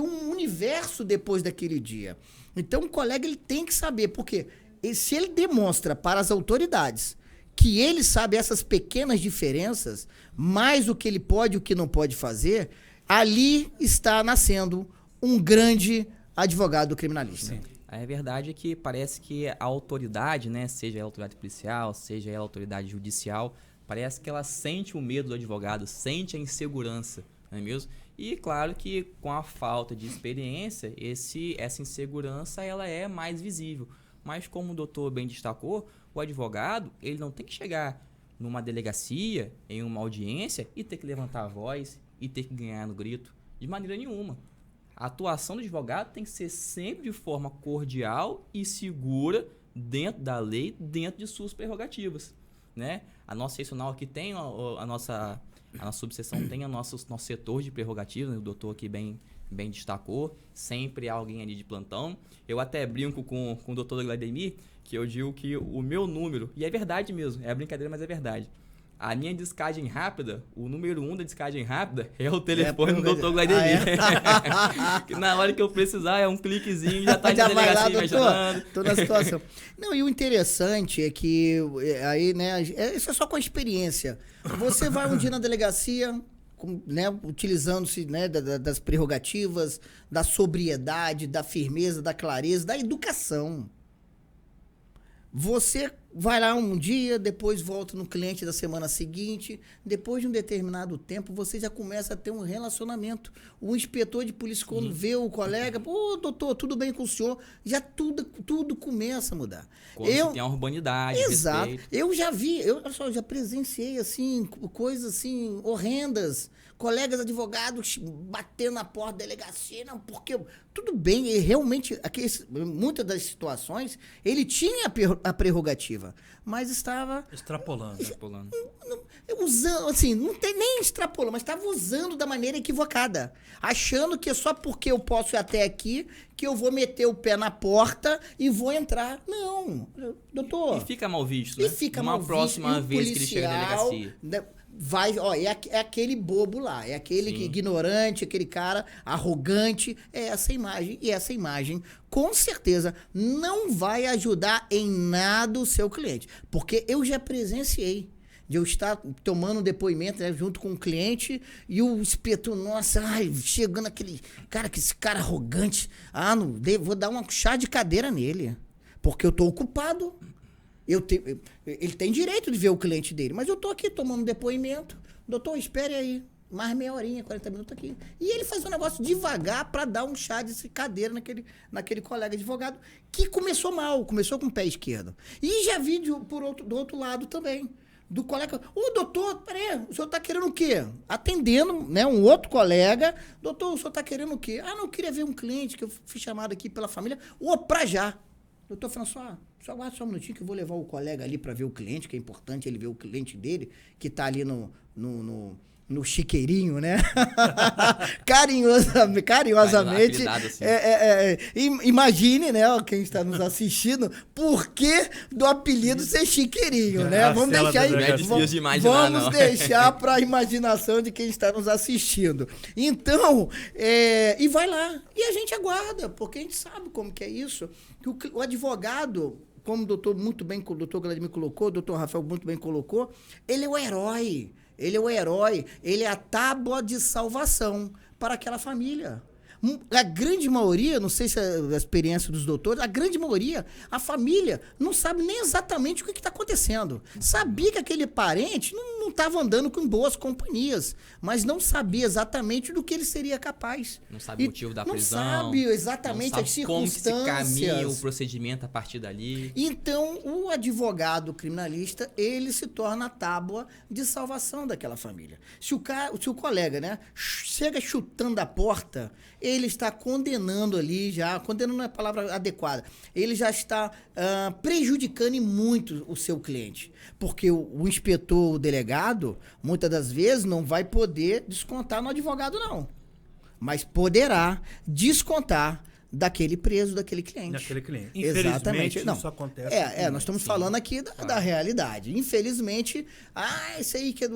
um universo depois daquele dia. Então, o colega ele tem que saber. Porque se ele demonstra para as autoridades que ele sabe essas pequenas diferenças, mais o que ele pode e o que não pode fazer, ali está nascendo um grande advogado criminalista. Sim. A verdade é que parece que a autoridade, né, seja a autoridade policial, seja a autoridade judicial, parece que ela sente o medo do advogado, sente a insegurança, não é mesmo? E claro que com a falta de experiência, essa insegurança ela é mais visível. Mas como o doutor bem destacou, o advogado, ele não tem que chegar numa delegacia, em uma audiência, e ter que levantar a voz e ter que ganhar no grito. De maneira nenhuma. A atuação do advogado tem que ser sempre de forma cordial e segura, dentro da lei, dentro de suas prerrogativas. Né? A nossa seccional aqui tem a nossa subseção tem o nosso setor de prerrogativas, né? O doutor aqui bem destacou, sempre há alguém ali de plantão. Eu até brinco com o doutor Glademir, que eu digo que o meu número, e é verdade mesmo, é brincadeira, mas é verdade. A minha descagem rápida, o número 1 da descagem rápida é o telefone do doutor Glademir. Que na hora que eu precisar, é um cliquezinho e já está de delegacia me ajudando. Tô na situação. Não, e o interessante é que aí, né, isso é só com a experiência. Você vai um dia na delegacia, né, utilizando-se, né, das prerrogativas, da sobriedade, da firmeza, da clareza, da educação. Você vai lá um dia, depois volta no cliente da semana seguinte, depois de um determinado tempo, você já começa a ter um relacionamento. O inspetor de polícia, quando vê o colega, pô, doutor, tudo bem com o senhor? Já tudo começa a mudar. Quando você tem uma urbanidade, exato. Respeito. Eu já vi, eu já presenciei, assim, coisas, assim, horrendas. Colegas advogados batendo na porta da delegacia, não, porque tudo bem, e realmente, muitas das situações, ele tinha a prerrogativa, mas estava... Extrapolando. Usando, assim, não tem nem extrapolando, mas estava usando da maneira equivocada, achando que só porque eu posso ir até aqui, que eu vou meter o pé na porta e vou entrar. Não, doutor... E fica mal visto, né? E fica mal visto. Próxima vez que ele chega na delegacia... Vai, ó, é aquele bobo lá, é aquele ignorante, aquele cara arrogante, é essa imagem. E essa imagem, com certeza, não vai ajudar em nada o seu cliente. Porque eu já presenciei de eu estar tomando um depoimento, né, junto com o cliente e o inspetor, nossa, chegando aquele cara, que esse cara arrogante, vou dar um chá de cadeira nele, porque eu tô ocupado. Ele tem direito de ver o cliente dele, mas eu tô aqui tomando depoimento. Doutor, espere aí, mais meia horinha, 40 minutos aqui. E ele faz um negócio devagar para dar um chá de cadeira naquele colega advogado que começou mal, começou com o pé esquerdo. E já vi do outro lado também, do colega. Ô, doutor, peraí, o senhor tá querendo o quê? Atendendo, né, um outro colega. Doutor, o senhor tá querendo o quê? Ah, não, eu queria ver um cliente que eu fui chamado aqui pela família. Pra já. Doutor François, só aguarda só um minutinho que eu vou levar o colega ali para ver o cliente, que é importante ele ver o cliente dele, que está ali no chiqueirinho, né? Carinhosamente. Assim. Imagine, né, quem está nos assistindo, por que do apelido ser chiqueirinho, né? Vamos deixar para a imaginação de quem está nos assistindo. Então, e vai lá. E a gente aguarda, porque a gente sabe como que é isso. Que o advogado, como o doutor Vladimir colocou, o doutor Rafael muito bem colocou, ele é o herói. Ele é o herói, ele é a tábua de salvação para aquela família. A grande maioria, não sei se é a experiência dos doutores, a grande maioria, a família não sabe nem exatamente o que está acontecendo. Sabia que aquele parente não estava andando com boas companhias, mas não sabia exatamente do que ele seria capaz. Não sabe o motivo da prisão. Não sabe exatamente as circunstâncias. Como que se caminha o procedimento a partir dali. Então, o advogado criminalista, ele se torna a tábua de salvação daquela família. Se o colega, né, chega chutando a porta, ele está condenando ali já, condenando não é a palavra adequada, ele já está prejudicando muito o seu cliente. Porque o inspetor, o delegado, muitas das vezes não vai poder descontar no advogado, não. Mas poderá descontar daquele preso, daquele cliente. Infelizmente, não. Isso acontece. Nós estamos falando aqui da realidade. Infelizmente, esse aí que é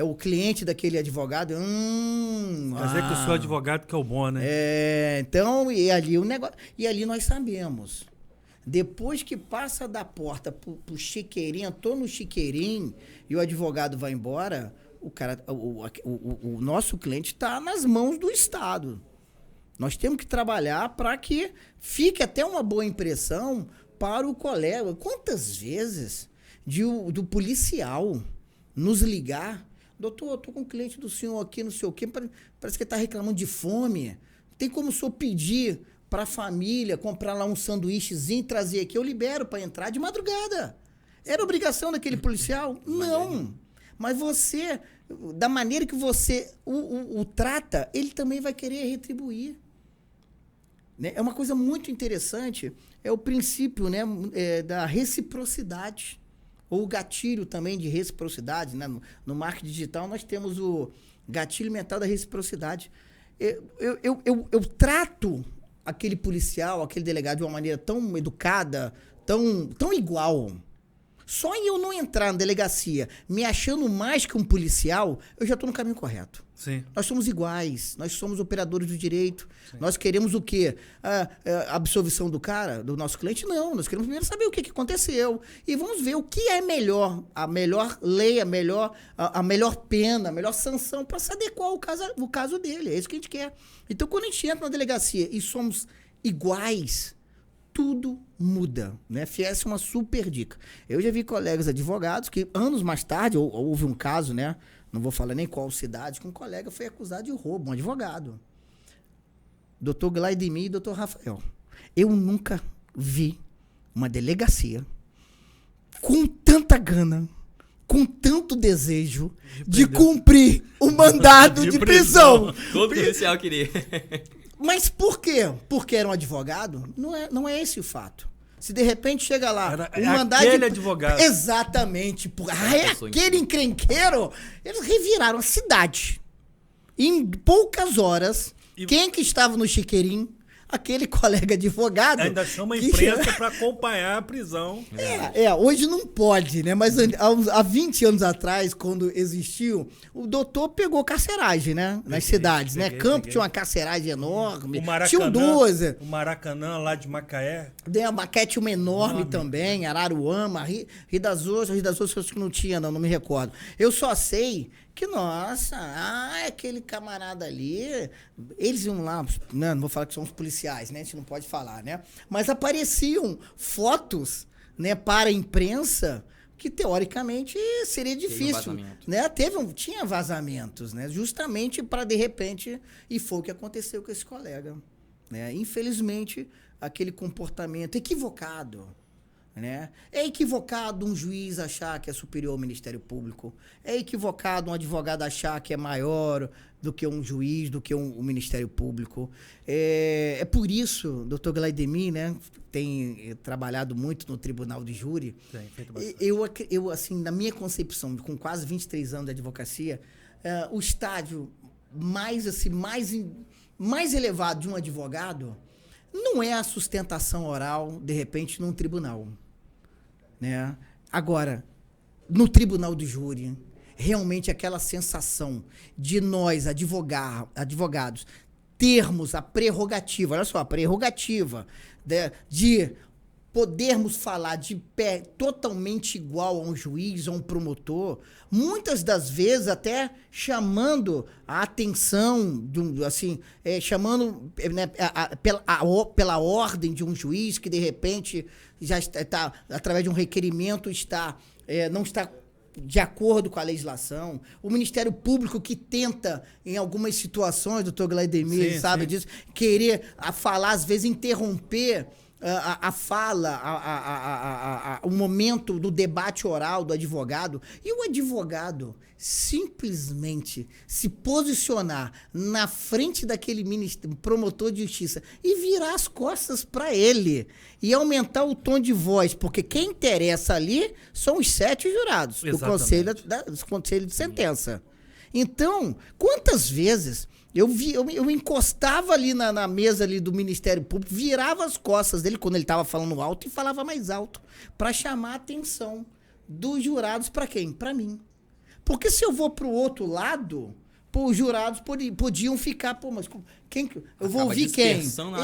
o cliente daquele advogado. Quer dizer que o seu advogado que é o bom, né? Então, e ali o negócio. E ali nós sabemos. Depois que passa da porta pro chiqueirinho, tô no chiqueirinho, e o advogado vai embora, o nosso cliente está nas mãos do Estado. Nós temos que trabalhar para que fique até uma boa impressão para o colega. Quantas vezes do policial nos ligar, doutor, eu estou com um cliente do senhor aqui, não sei o quê, parece que ele está reclamando de fome. Tem como o senhor pedir para a família comprar lá um sanduíchezinho e trazer aqui? Eu libero para entrar de madrugada. Era obrigação daquele policial? Não. Mas você, da maneira que você o trata, ele também vai querer retribuir. É uma coisa muito interessante, é o princípio, né, da reciprocidade, ou o gatilho também de reciprocidade. Né? No marketing digital nós temos o gatilho mental da reciprocidade. Eu trato aquele policial, aquele delegado de uma maneira tão educada, tão igual. Só em eu não entrar na delegacia me achando mais que um policial, eu já estou no caminho correto. Sim. Nós somos iguais, nós somos operadores do direito. Sim. Nós queremos o quê? A absolvição do cara, do nosso cliente? Não, nós queremos primeiro saber o que aconteceu. E vamos ver o que é melhor, a melhor lei, a melhor pena, a melhor sanção para se adequar ao caso dele. É isso que a gente quer. Então, quando a gente entra na delegacia e somos iguais, tudo muda, né? Essa é uma super dica. Eu já vi colegas advogados que, anos mais tarde, houve um caso, né? Não vou falar nem qual cidade, que um colega foi acusado de roubo, um advogado. Doutor Vladimir e doutor Rafael. Eu nunca vi uma delegacia com tanta gana, com tanto desejo de cumprir o mandado de prisão. Todo policial queria. Mas por quê? Porque era um advogado? Não é esse o fato. Se de repente chega lá... aquele advogado. Exatamente. Aquele encrenqueiro. Eles reviraram a cidade. Em poucas horas, quem que estava no chiqueirinho? Aquele colega advogado. Ainda chama a imprensa para acompanhar a prisão. Hoje não pode, né? Mas há 20 anos atrás, quando existiu, o doutor pegou carceragem, né? Nas cidades, né? Campo tinha uma carceragem enorme. O Maracanã, tinha duas. O Maracanã lá de Macaé. A Macaé tinha uma enorme também, Araruama, Rio das Ostras acho que não tinha, não me recordo. Eu só sei que, nossa, aquele camarada ali, eles iam lá, né, não vou falar que são os policiais, né, a gente não pode falar, né, mas apareciam fotos, né, para a imprensa que, teoricamente, seria difícil, né, tinha vazamentos, né, justamente para, de repente, e foi o que aconteceu com esse colega, né, infelizmente, aquele comportamento equivocado Né? É equivocado um juiz achar que é superior ao Ministério Público. É equivocado um advogado achar que é maior do que um juiz, do que um Ministério Público. É por isso, doutor Glaidemir, né, tem trabalhado muito no Tribunal de Júri. Eu, assim, na minha concepção, com quase 23 anos de advocacia, o estágio mais elevado de um advogado não é a sustentação oral, de repente, num tribunal. Né? Agora, no tribunal de júri, realmente aquela sensação de nós, advogados, termos a prerrogativa, olha só, a prerrogativa de podermos falar de pé totalmente igual a um juiz, a um promotor, muitas das vezes até chamando a atenção, chamando, né, pela ordem de um juiz que, de repente, já está através de um requerimento, não está de acordo com a legislação. O Ministério Público que tenta, em algumas situações, doutor Glaidemir sabe disso, querer falar, às vezes interromper a fala, o momento do debate oral do advogado, e o advogado simplesmente se posicionar na frente daquele promotor de justiça e virar as costas para ele e aumentar o tom de voz, porque quem interessa ali são os 7 jurados do conselho de sentença. Então, quantas vezes eu encostava ali na mesa ali do Ministério Público, virava as costas dele quando ele estava falando alto e falava mais alto, para chamar a atenção dos jurados para quem? Para mim. Porque se eu vou para o outro lado, os jurados podiam ficar, mas quem? Eu vou ouvir quem?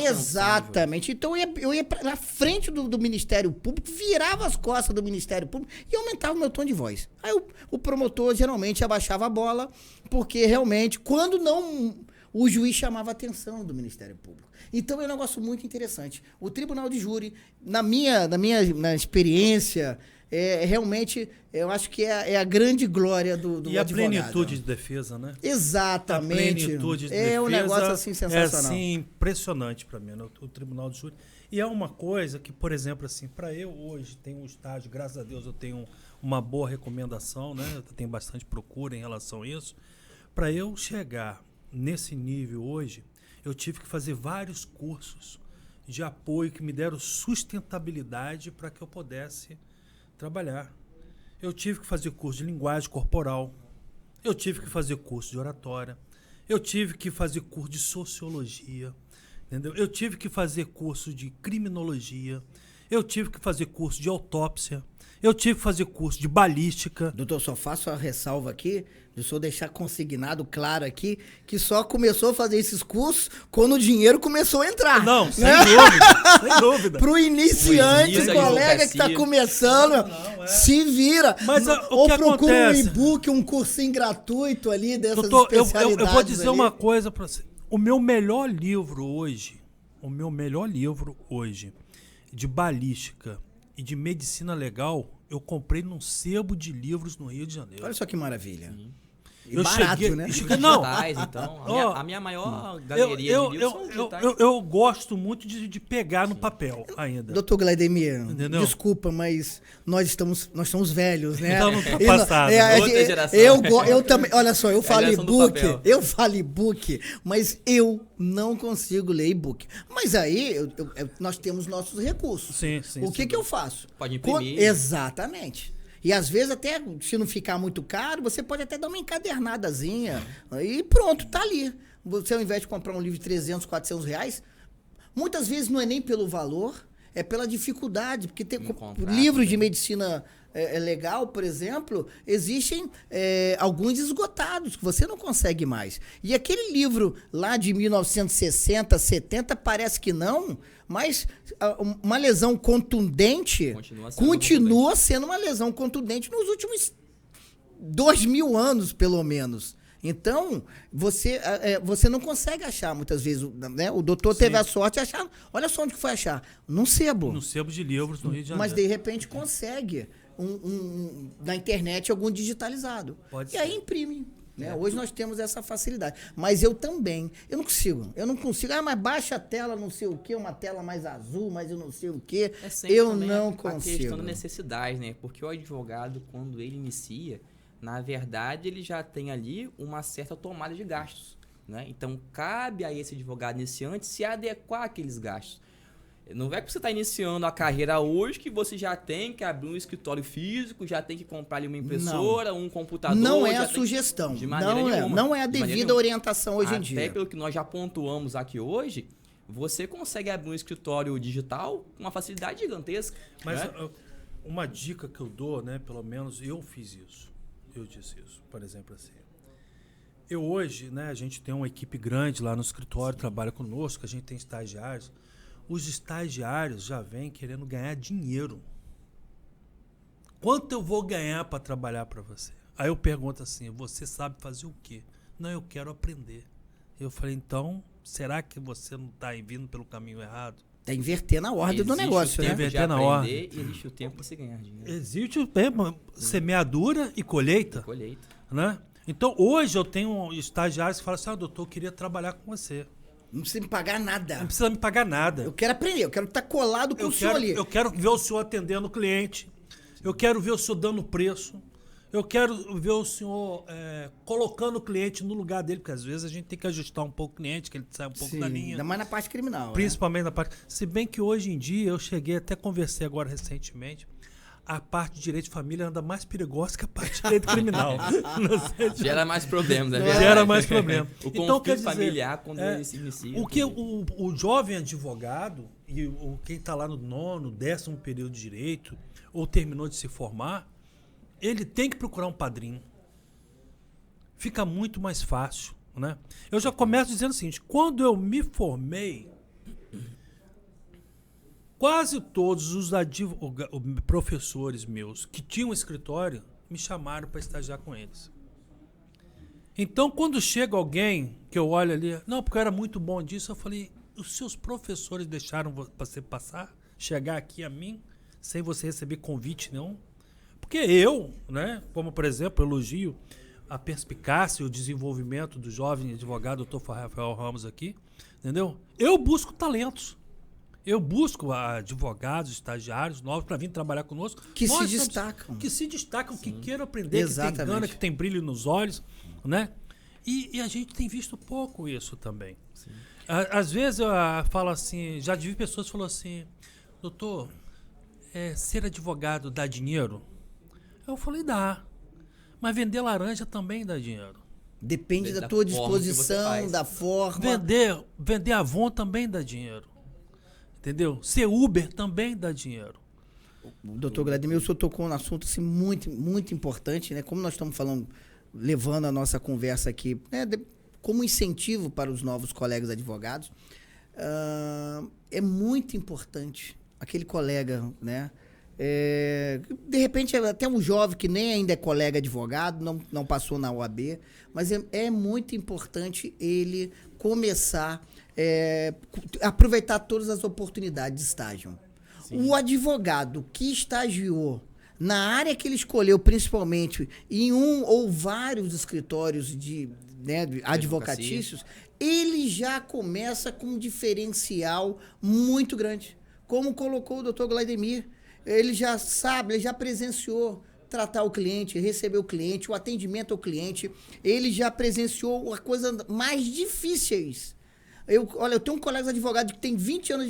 Exatamente. Então eu ia na frente do Ministério Público, virava as costas do Ministério Público e aumentava o meu tom de voz. Aí o promotor geralmente abaixava a bola, porque realmente, quando não, o juiz chamava a atenção do Ministério Público. Então é um negócio muito interessante. O Tribunal de Júri, na minha experiência, realmente, eu acho que é a grande glória do advogado. E a plenitude de defesa, né? Exatamente. A plenitude de defesa um negócio assim sensacional. É assim, impressionante para mim, né? O Tribunal de Júri. E é uma coisa que, por exemplo, assim, para eu hoje tenho um estágio, graças a Deus eu tenho uma boa recomendação, né? Eu tenho bastante procura em relação a isso. Para eu chegar nesse nível hoje, eu tive que fazer vários cursos de apoio que me deram sustentabilidade para que eu pudesse trabalhar. Eu tive que fazer curso de linguagem corporal, eu tive que fazer curso de oratória, eu tive que fazer curso de sociologia, entendeu? Eu tive que fazer curso de criminologia, eu tive que fazer curso de autópsia, eu tive que fazer curso de balística. Doutor, só faço a ressalva aqui, do senhor deixar consignado claro aqui, que só começou a fazer esses cursos quando o dinheiro começou a entrar. Não, sem dúvida, sem dúvida. Pro iniciante, o colega que está começando, se vira. Mas ou procura um e-book, um cursinho gratuito ali dessas especialidades. Eu vou dizer uma coisa para você. O meu melhor livro hoje, de balística e de medicina legal, eu comprei num sebo de livros no Rio de Janeiro. Olha só que maravilha. E barato, né? Não. Então, a minha maior galeria de livros são digitais. Eu gosto muito de pegar no papel ainda. Doutor Glaidemir, desculpa, mas nós somos velhos, né? Então não tô passado. Outra geração. Eu também, olha só, eu falo e-book, mas eu não consigo ler e-book. Mas aí, nós temos nossos recursos. Sim. O que eu faço? Pode imprimir. Exatamente. E às vezes até, se não ficar muito caro, você pode até dar uma encadernadazinha e pronto, tá ali. Você, ao invés de comprar um livro de 300, 400 reais, muitas vezes não é nem pelo valor, é pela dificuldade, porque tem livros de medicina legal, por exemplo, existem alguns esgotados, que você não consegue mais. E aquele livro lá de 1960, 70, parece que não, mas uma lesão contundente continua sendo uma lesão contundente nos últimos 2000 anos, pelo menos. Então, você não consegue achar, muitas vezes, né? O doutor teve a sorte de achar, olha só onde que foi achar, num sebo. Num sebo de livros no Rio de Janeiro. Mas, de repente, consegue na internet algum digitalizado. Pode ser. Aí imprime. Né? Hoje nós temos essa facilidade. Mas eu também. Eu não consigo. Ah, mas baixa a tela, não sei o quê, uma tela mais azul, mas eu não sei o quê. Eu não consigo. A questão da necessidade, né? Porque o advogado, quando ele inicia, na verdade, ele já tem ali uma certa tomada de gastos. Né? Então, cabe a esse advogado iniciante se adequar àqueles gastos. Não é que você está iniciando a carreira hoje que você já tem que abrir um escritório físico, já tem que comprar ali uma impressora, um computador. Não é a sugestão. Não é a devida orientação hoje em dia. Até pelo que nós já pontuamos aqui hoje, você consegue abrir um escritório digital com uma facilidade gigantesca. Mas uma dica que eu dou, né, pelo menos eu fiz isso. Eu disse isso, por exemplo, assim. Eu hoje, né, a gente tem uma equipe grande lá no escritório, trabalha conosco, a gente tem estagiários. Os estagiários já vêm querendo ganhar dinheiro. Quanto eu vou ganhar para trabalhar para você? Aí eu pergunto assim, você sabe fazer o quê? Não, eu quero aprender. Eu falei, então, será que você não está vindo pelo caminho errado? Tá invertendo a ordem do negócio, né? Inverter na ordem. Existe o tempo para você ganhar dinheiro. Existe o tempo, semeadura e colheita. Né? Então, hoje eu tenho estagiários que falam assim, doutor, eu queria trabalhar com você. Não precisa me pagar nada. Não precisa me pagar nada. Eu quero aprender, eu quero estar colado com o senhor ali. Eu quero ver o senhor atendendo o cliente. Eu quero ver o senhor dando preço. Eu quero ver o senhor colocando o cliente no lugar dele, porque às vezes a gente tem que ajustar um pouco o cliente, que ele sai um pouco da linha. Ainda mais na parte criminal. Principalmente na parte... Se bem que hoje em dia, eu cheguei, até conversei agora recentemente, a parte de direito de família anda mais perigosa que a parte de direito criminal. Gera mais problemas, é verdade. Gera mais problemas. O conflito familiar, quando ele se inicia. O que o jovem advogado, e quem está lá no 9º, 10º período de direito, ou terminou de se formar, ele tem que procurar um padrinho. Fica muito mais fácil. Né? Eu já começo dizendo o seguinte, quando eu me formei, quase todos os professores meus que tinham escritório me chamaram para estagiar com eles. Então, quando chega alguém que eu olho ali, não, porque eu era muito bom disso, eu falei, os seus professores deixaram você passar, chegar aqui a mim, sem você receber convite nenhum? Porque eu, né, como por exemplo, elogio a perspicácia e o desenvolvimento do jovem advogado, doutor Rafael Ramos aqui, entendeu? Eu busco talentos. Eu busco advogados, estagiários novos para vir trabalhar conosco. Que se destacam. Que queiram aprender, exatamente, que tem gana, que tem brilho nos olhos. Né? E a gente tem visto pouco isso também. Às vezes eu falo assim, já vi pessoas que falam assim, doutor, ser advogado dá dinheiro? Eu falei, dá. Mas vender laranja também dá dinheiro. Depende da tua disposição, da forma. Vender Avon também dá dinheiro. Entendeu? Ser Uber também dá dinheiro. O doutor Gladimir, o senhor tocou num assunto assim, muito, muito importante, né? Como nós estamos falando, levando a nossa conversa aqui, como incentivo para os novos colegas advogados, é muito importante aquele colega, né? De repente, até um jovem que nem ainda é colega advogado, não passou na OAB, mas é muito importante ele começar aproveitar todas as oportunidades de estágio. Sim. O advogado que estagiou na área que ele escolheu, principalmente em um ou vários escritórios de advocatícios, ele já começa com um diferencial muito grande. Como colocou o doutor Gladimir, ele já sabe, ele já presenciou tratar o cliente, receber o cliente, o atendimento ao cliente, ele já presenciou a coisa mais difíceis. Eu tenho um colega advogado que tem 20 anos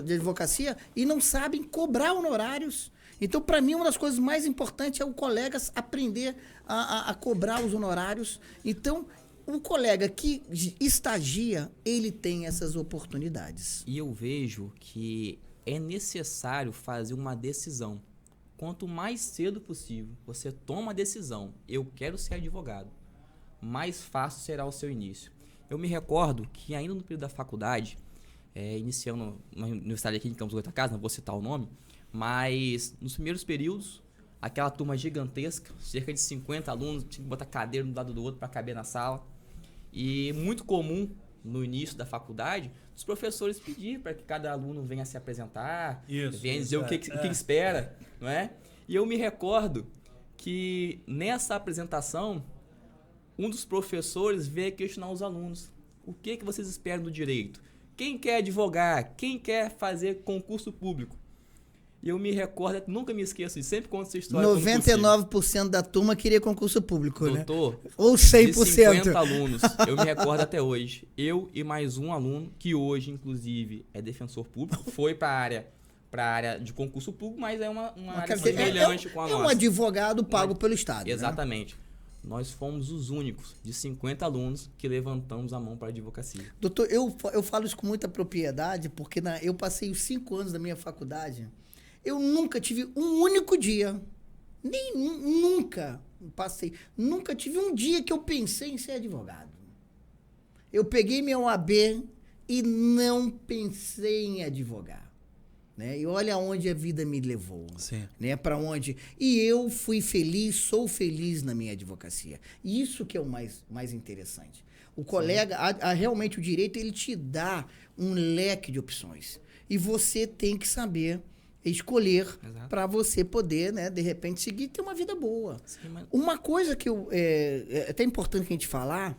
de advocacia e não sabem cobrar honorários. Então, para mim, uma das coisas mais importantes é o colega aprender a cobrar os honorários. Então, o colega que estagia, ele tem essas oportunidades. E eu vejo que é necessário fazer uma decisão. Quanto mais cedo possível você toma a decisão, eu quero ser advogado, mais fácil será o seu início. Eu me recordo que ainda no período da faculdade, iniciando na universidade aqui em Campos Goytacazes, não vou citar o nome, mas nos primeiros períodos, aquela turma gigantesca, cerca de 50 alunos, tinha que botar cadeira um do lado do outro para caber na sala. E muito comum no início da faculdade, os professores pedir para que cada aluno venha se apresentar, venha dizer o que espera, não é? E eu me recordo que nessa apresentação, um dos professores veio questionar os alunos. O que vocês esperam do direito? Quem quer advogar? Quem quer fazer concurso público? E eu me recordo, nunca me esqueço, sempre conto essa história. 99% da turma queria concurso público, doutor, né? Ou 100%. De 50 alunos, eu me recordo até hoje. Eu e mais um aluno, que hoje, inclusive, é defensor público, foi para a área de concurso público, mas é uma área semelhante com a nossa. É um advogado pago pelo Estado. Exatamente. Né? Nós fomos os únicos de 50 alunos que levantamos a mão para a advocacia. Doutor, eu falo isso com muita propriedade, porque eu passei os 5 anos da minha faculdade, eu nunca tive um único dia, nunca tive um dia que eu pensei em ser advogado. Eu peguei minha OAB e não pensei em advogar. Né? E olha onde a vida me levou. Sim. Né? Para onde. E eu fui feliz, sou feliz na minha advocacia. Isso que é o mais interessante. O colega, realmente o direito, ele te dá um leque de opções. E você tem que saber escolher para você poder, né, de repente, seguir e ter uma vida boa. Sim, mas... Uma coisa que é até importante que a gente falar,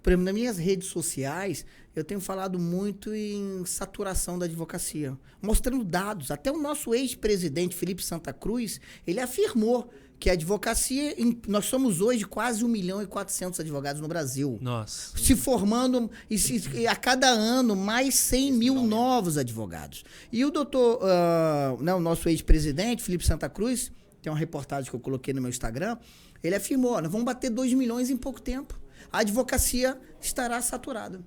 por exemplo, nas minhas redes sociais, eu tenho falado muito em saturação da advocacia, mostrando dados. Até o nosso ex-presidente, Felipe Santa Cruz, ele afirmou que a advocacia, nós somos hoje quase 1.400.000 advogados no Brasil. Nossa. Se formando, e a cada ano, mais 100 mil novos advogados. E o doutor, o nosso ex-presidente, Felipe Santa Cruz, tem uma reportagem que eu coloquei no meu Instagram, ele afirmou, nós vamos bater 2 milhões em pouco tempo. A advocacia estará saturada.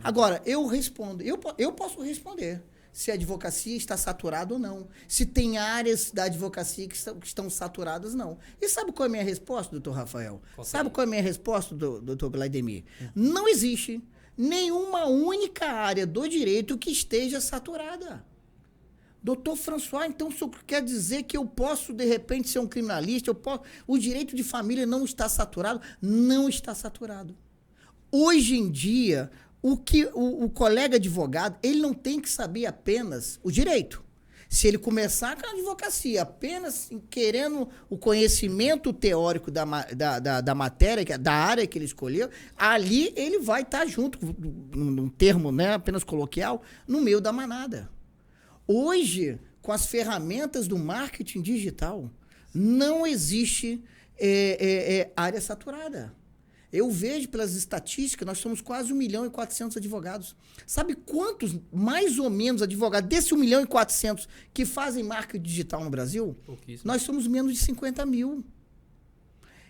Agora, eu respondo, eu posso responder se a advocacia está saturada ou não. Se tem áreas da advocacia que estão saturadas, não. E sabe qual é a minha resposta, doutor Rafael? Sabe qual é a minha resposta, doutor Glaidemir? Não existe nenhuma única área do direito que esteja saturada. Doutor François, então isso quer dizer que eu posso, de repente, ser um criminalista? O direito de família não está saturado? Não está saturado. Hoje em dia, o colega advogado, ele não tem que saber apenas o direito. Se ele começar com a advocacia apenas querendo o conhecimento teórico da matéria, da área que ele escolheu, ali ele vai estar junto, num termo, né, apenas coloquial, no meio da manada. Hoje, com as ferramentas do marketing digital, não existe área saturada. Eu vejo pelas estatísticas, nós somos quase 1.400.000 advogados. Sabe quantos, mais ou menos, advogados desse 1.400.000 que fazem marketing digital no Brasil? Pouquíssimo. Nós somos menos de 50 mil.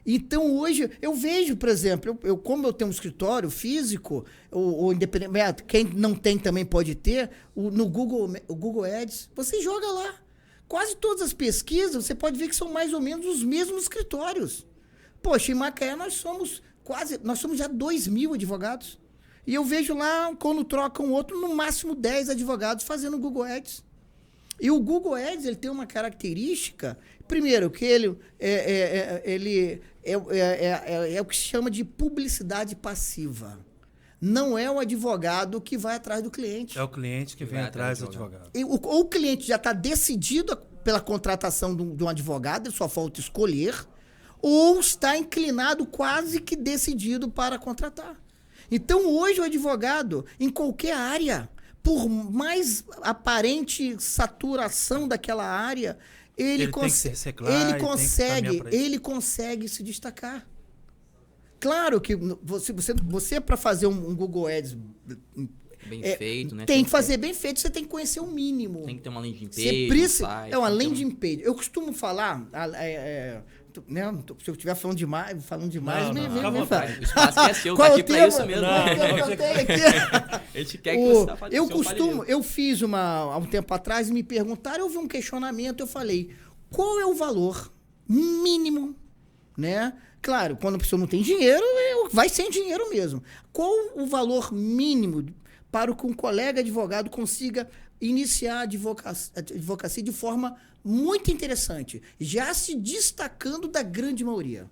Então, hoje, eu vejo, por exemplo, como eu tenho um escritório físico, ou independente, quem não tem também pode ter, no Google Ads, você joga lá. Quase todas as pesquisas, você pode ver que são mais ou menos os mesmos escritórios. Poxa, em Macaé nós somos já 2.000 advogados. E eu vejo lá, quando trocam outro, no máximo 10 advogados fazendo Google Ads. E o Google Ads, ele tem uma característica, primeiro, que ele é o que se chama de publicidade passiva. Não é o advogado que vai atrás do cliente. É o cliente que vem atrás do advogado. Ou o cliente já está decidido pela contratação de um advogado, ele só falta escolher, ou está inclinado, quase que decidido para contratar. Então, hoje, o advogado, em qualquer área, por mais aparente saturação daquela área, ele consegue se destacar. Claro que você para fazer um Google Ads bem feito, né? Tem que fazer bem feito, você tem que conhecer o mínimo. Tem que ter uma landing page. É uma landing page. Eu costumo falar, né, se eu estiver falando demais, me fala. O espaço é seu, tá aqui pra isso mesmo. A gente quer que você faça. Eu fiz há um tempo atrás, me perguntaram, eu vi um questionamento, eu falei, qual é o valor mínimo, né? Claro, quando a pessoa não tem dinheiro, vai sem dinheiro mesmo. Qual o valor mínimo para que um colega advogado consiga iniciar a advocacia de forma muito interessante, já se destacando da grande maioria?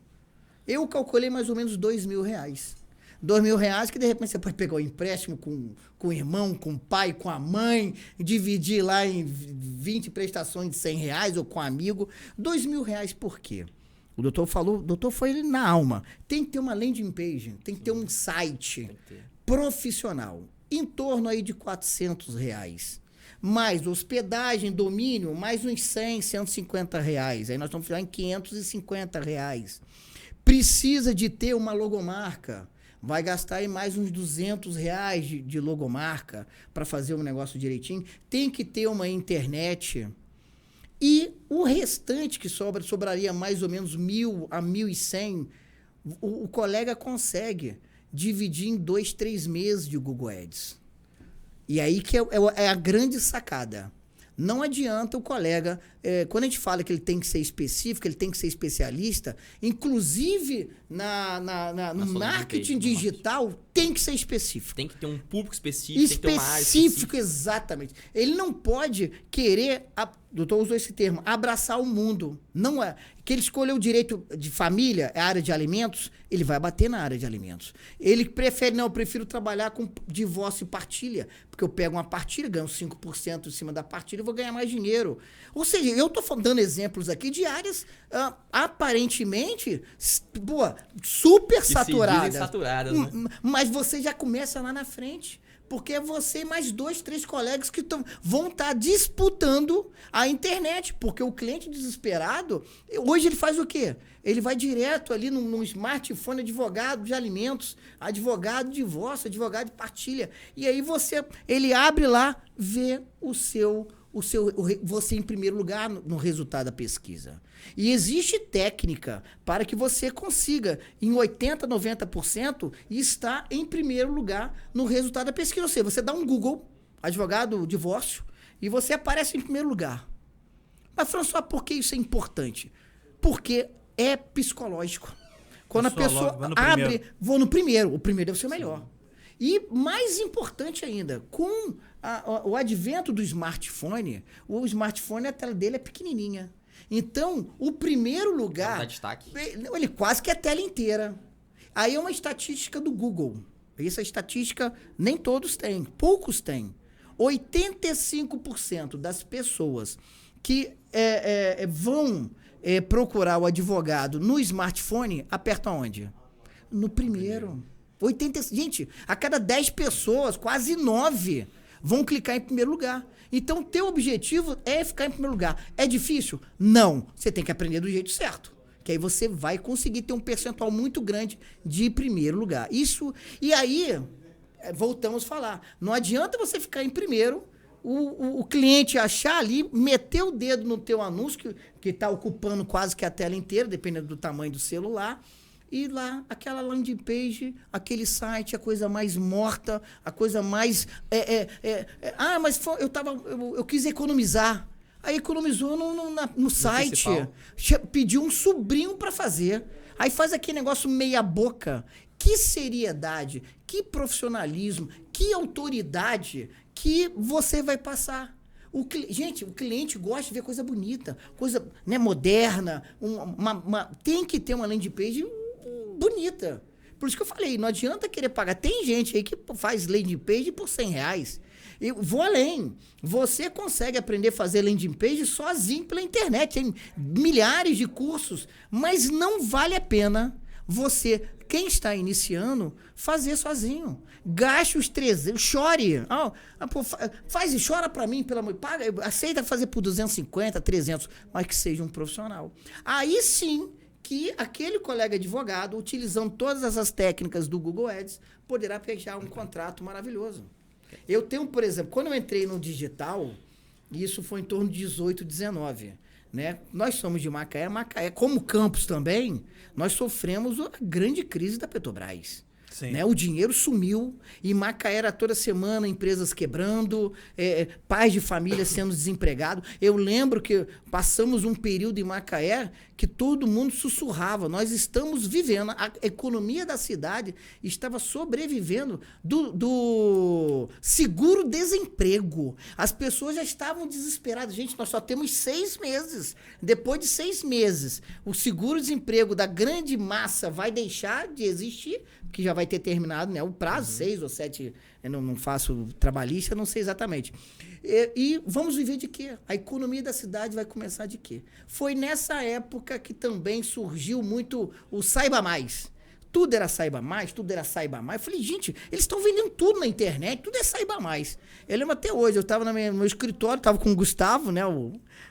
Eu calculei mais ou menos R$2.000. R$2.000 que, de repente, você pode pegar o empréstimo com o irmão, com o pai, com a mãe, dividir lá em 20 prestações de R$100 ou com um amigo. R$2.000 por quê? O doutor foi na alma. Tem que ter uma landing page, tem que ter um site profissional, em torno aí de R$400. Mais hospedagem, domínio, mais uns 100, R$150. Aí nós estamos falando em R$550. Precisa de ter uma logomarca. Vai gastar aí mais uns R$200 de logomarca para fazer um negócio direitinho. Tem que ter uma internet. E o restante que sobraria mais ou menos 1.000 a 1.100, o colega consegue dividir em 2, 3 meses de Google Ads. E aí que é a grande sacada. Não adianta o colega, quando a gente fala que ele tem que ser específico, ele tem que ser especialista, inclusive no marketing digital, tem que ser específico. Tem que ter um público específico, tem que ter uma área específica. Exatamente. Ele não pode querer, o doutor usou esse termo, abraçar o mundo. Não é. Que ele escolheu o direito de família, a área de alimentos, ele vai bater na área de alimentos. Ele prefere, eu prefiro trabalhar com divórcio e partilha, porque eu pego uma partilha, ganho 5% em cima da partilha e vou ganhar mais dinheiro. Ou seja, eu estou dando exemplos aqui de áreas aparentemente super saturadas. Né? Mas você já começa lá na frente. Porque é você e mais 2, 3 colegas que vão estar disputando a internet. Porque o cliente desesperado, hoje ele faz o quê? Ele vai direto ali no smartphone, advogado de alimentos, advogado de divórcio, advogado de partilha. E aí ele abre lá, vê você em primeiro lugar no resultado da pesquisa. E existe técnica para que você consiga, em 80%, 90%, estar em primeiro lugar no resultado da pesquisa. Ou seja, você dá um Google, advogado divórcio, e você aparece em primeiro lugar. Mas, François, por que isso é importante? Porque é psicológico. Quando a pessoa abre, vou no primeiro. O primeiro deve ser o melhor. Sim. E, mais importante ainda, com o advento do smartphone, a tela dele é pequenininha. Então, o primeiro lugar... Dá destaque. Ele quase que é a tela inteira. Aí é uma estatística do Google. Essa estatística nem todos têm, poucos têm. 85% das pessoas que vão procurar o advogado no smartphone, apertam onde? No primeiro. Gente, a cada 10 pessoas, quase 9 vão clicar em primeiro lugar. Então, teu objetivo é ficar em primeiro lugar. É difícil? Não. Você tem que aprender do jeito certo. Que aí você vai conseguir ter um percentual muito grande de primeiro lugar. Isso. E aí, voltamos a falar. Não adianta você ficar em primeiro, o cliente achar ali, meter o dedo no teu anúncio, que está ocupando quase que a tela inteira, dependendo do tamanho do celular. E lá, aquela landing page, aquele site, a coisa mais morta, a coisa mais... mas eu quis economizar. Aí economizou no site. Pediu um sobrinho para fazer. Aí faz aquele negócio meia boca. Que seriedade, que profissionalismo, que autoridade que você vai passar. Gente, o cliente gosta de ver coisa bonita, coisa moderna. Tem que ter uma landing page bonita. Por isso que eu falei, não adianta querer pagar. Tem gente aí que faz landing page por R$100. Eu vou além. Você consegue aprender a fazer landing page sozinho pela internet. Tem milhares de cursos, mas não vale a pena você, quem está iniciando, fazer sozinho. Gaste os 300, chore. Chora pra mim, pelo amor, paga, aceita fazer por 250, 300, mas que seja um profissional. Aí sim, que aquele colega advogado, utilizando todas essas técnicas do Google Ads, poderá fechar um contrato maravilhoso. Eu tenho, por exemplo, quando eu entrei no digital, isso foi em torno de 18, 19, né? Nós somos de Macaé, como Campos também, nós sofremos a grande crise da Petrobras. Né? O dinheiro sumiu, e Macaé era toda semana empresas quebrando, pais de família sendo desempregados. Eu lembro que passamos um período em Macaé que todo mundo sussurrava. Nós estamos vivendo, a economia da cidade estava sobrevivendo do seguro-desemprego. As pessoas já estavam desesperadas. Gente, nós só temos 6 meses. Depois de 6 meses, o seguro-desemprego da grande massa vai deixar de existir, que já vai vai ter terminado, né? O prazo, 6 ou 7, eu não faço trabalhista, não sei exatamente. E vamos viver de quê? A economia da cidade vai começar de quê? Foi nessa época que também surgiu muito o Saiba Mais. Tudo era Saiba Mais, tudo era Saiba Mais. Eu falei, gente, eles estão vendendo tudo na internet, tudo é Saiba Mais. Eu lembro até hoje, eu estava no meu escritório, estava com o Gustavo, né?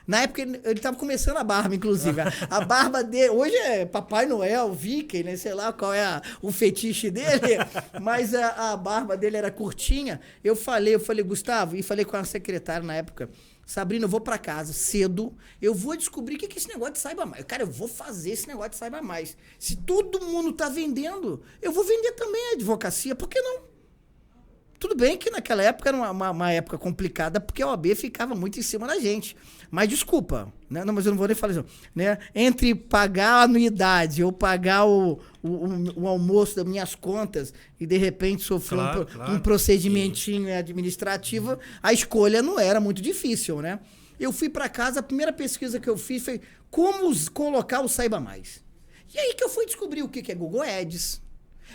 Na época ele estava começando a barba, inclusive. A barba dele, hoje é Papai Noel, Vicky, né? Sei lá qual é o fetiche dele, mas a barba dele era curtinha. Eu falei, Gustavo, e falei com a secretária na época, Sabrina, eu vou pra casa cedo, eu vou descobrir o que é esse negócio de Saiba Mais. Cara, eu vou fazer esse negócio de Saiba Mais. Se todo mundo tá vendendo, eu vou vender também a advocacia, por que não? Tudo bem que naquela época era uma época complicada, porque a OAB ficava muito em cima da gente. Mas desculpa, né? Não, mas eu não vou nem falar isso, né? Entre pagar a anuidade ou pagar o almoço das minhas contas e de repente sofrer um procedimentinho administrativo, a escolha não era muito difícil, né? Eu fui para casa, a primeira pesquisa que eu fiz foi como colocar o Saiba Mais. E aí que eu fui descobrir o que é Google Ads.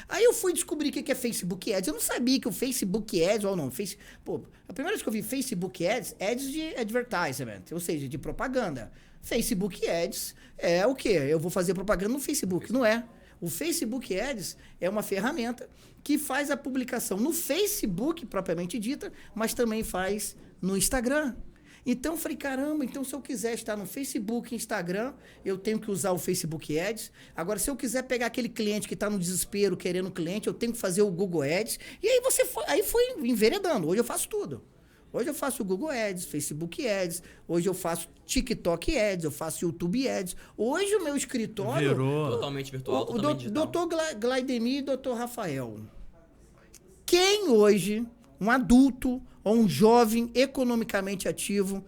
Aí eu fui descobrir o que é Facebook Ads. Eu não sabia que o Facebook Ads, ou não, a primeira vez que eu vi Facebook Ads, Ads de advertisement, ou seja, de propaganda. Facebook Ads é o quê? Eu vou fazer propaganda no Facebook, não é? O Facebook Ads é uma ferramenta que faz a publicação no Facebook, propriamente dita, mas também faz no Instagram. Então, eu falei, caramba, então se eu quiser estar no Facebook, Instagram, eu tenho que usar o Facebook Ads. Agora, se eu quiser pegar aquele cliente que está no desespero, querendo cliente, eu tenho que fazer o Google Ads. E aí foi enveredando. Hoje eu faço tudo. Hoje eu faço o Google Ads, Facebook Ads, hoje eu faço TikTok Ads, eu faço YouTube Ads. Hoje o meu escritório... Virou totalmente virtual, totalmente digital. Doutor Glaidemir e doutor Rafael. Quem hoje, um adulto ou um jovem economicamente ativo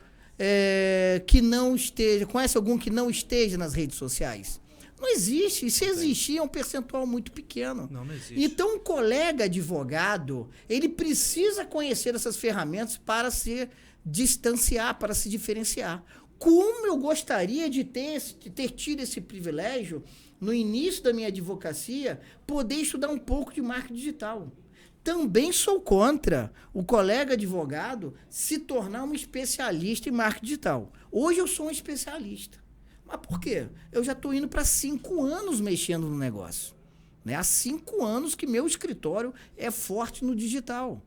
que não esteja... Conhece algum que não esteja nas redes sociais? Não existe. E se existir, é um percentual muito pequeno. Não existe. Então, um colega advogado, ele precisa conhecer essas ferramentas para se distanciar, para se diferenciar. Como eu gostaria de ter tido esse privilégio, no início da minha advocacia, poder estudar um pouco de marketing digital. Também sou contra o colega advogado se tornar um especialista em marketing digital. Hoje eu sou um especialista. Mas por quê? Eu já estou indo para 5 anos mexendo no negócio. Né? Há 5 anos que meu escritório é forte no digital.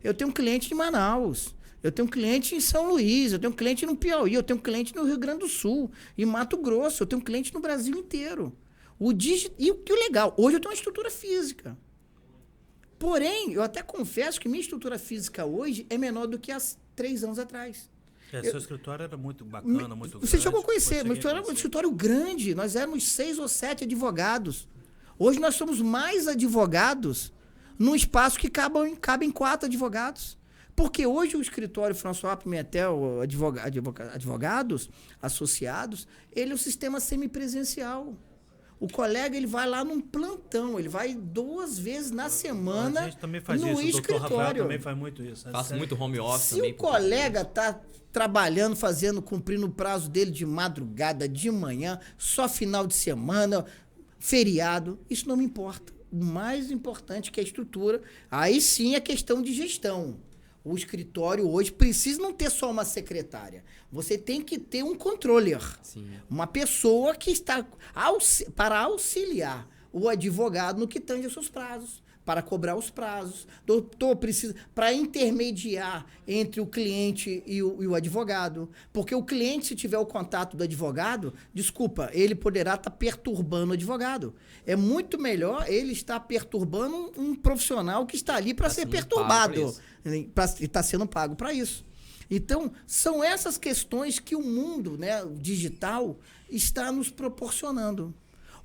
Eu tenho um cliente em Manaus, eu tenho um cliente em São Luís, eu tenho um cliente no Piauí, eu tenho um cliente no Rio Grande do Sul, em Mato Grosso, eu tenho um cliente no Brasil inteiro. E o que é legal, hoje eu tenho uma estrutura física. Porém, eu até confesso que minha estrutura física hoje é menor do que há 3 anos atrás. Seu escritório era muito bacana, muito grande. Você chegou a conhecer, meu escritório era um escritório grande, nós éramos 6 ou 7 advogados. Hoje nós somos mais advogados num espaço que cabem 4 advogados. Porque hoje o escritório François Pimentel, advogados associados, ele é um sistema semipresencial. O colega, ele vai lá num plantão, ele vai 2 vezes na semana. A gente também faz no isso, escritório. O Dr. Rafael também faz muito isso. Faço muito home office Se também. o colega está trabalhando, cumprindo o prazo dele de madrugada, de manhã, só final de semana, feriado, isso não me importa. O mais importante que é a estrutura, aí sim é questão de gestão. O escritório hoje precisa não ter só uma secretária. Você tem que ter um controller. Sim. Uma pessoa que está para auxiliar o advogado no que tange aos seus prazos, para cobrar os prazos. Doutor, precisa para intermediar entre o cliente e o advogado. Porque o cliente, se tiver o contato do advogado, desculpa, ele poderá estar perturbando o advogado. É muito melhor ele estar perturbando um profissional que está ali para ser perturbado. Está sendo pago para isso. Então, são essas questões que o mundo, né, digital está nos proporcionando.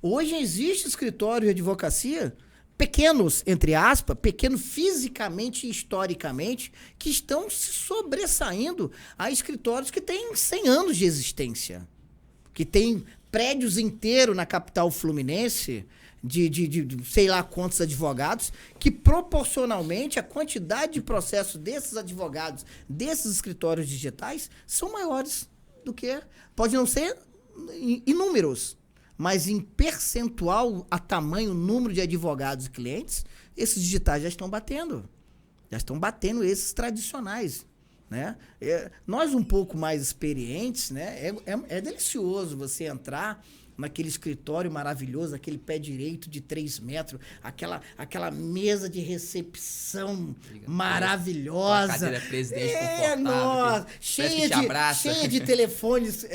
Hoje existe escritório de advocacia pequenos, entre aspas, pequenos fisicamente e historicamente, que estão se sobressaindo a escritórios que têm 100 anos de existência, que têm prédios inteiros na capital fluminense, de sei lá quantos advogados, que proporcionalmente a quantidade de processos desses advogados, desses escritórios digitais, são maiores do que... Pode não ser inúmeros, mas em percentual, a tamanho, número de advogados e clientes, esses digitais já estão batendo. Já estão batendo esses tradicionais, né? Nós um pouco mais experientes, né? É delicioso você entrar naquele escritório maravilhoso, aquele pé direito de 3 metros, aquela mesa de recepção maravilhosa. Uma cadeira presidente confortável. Nossa, cheia de telefones,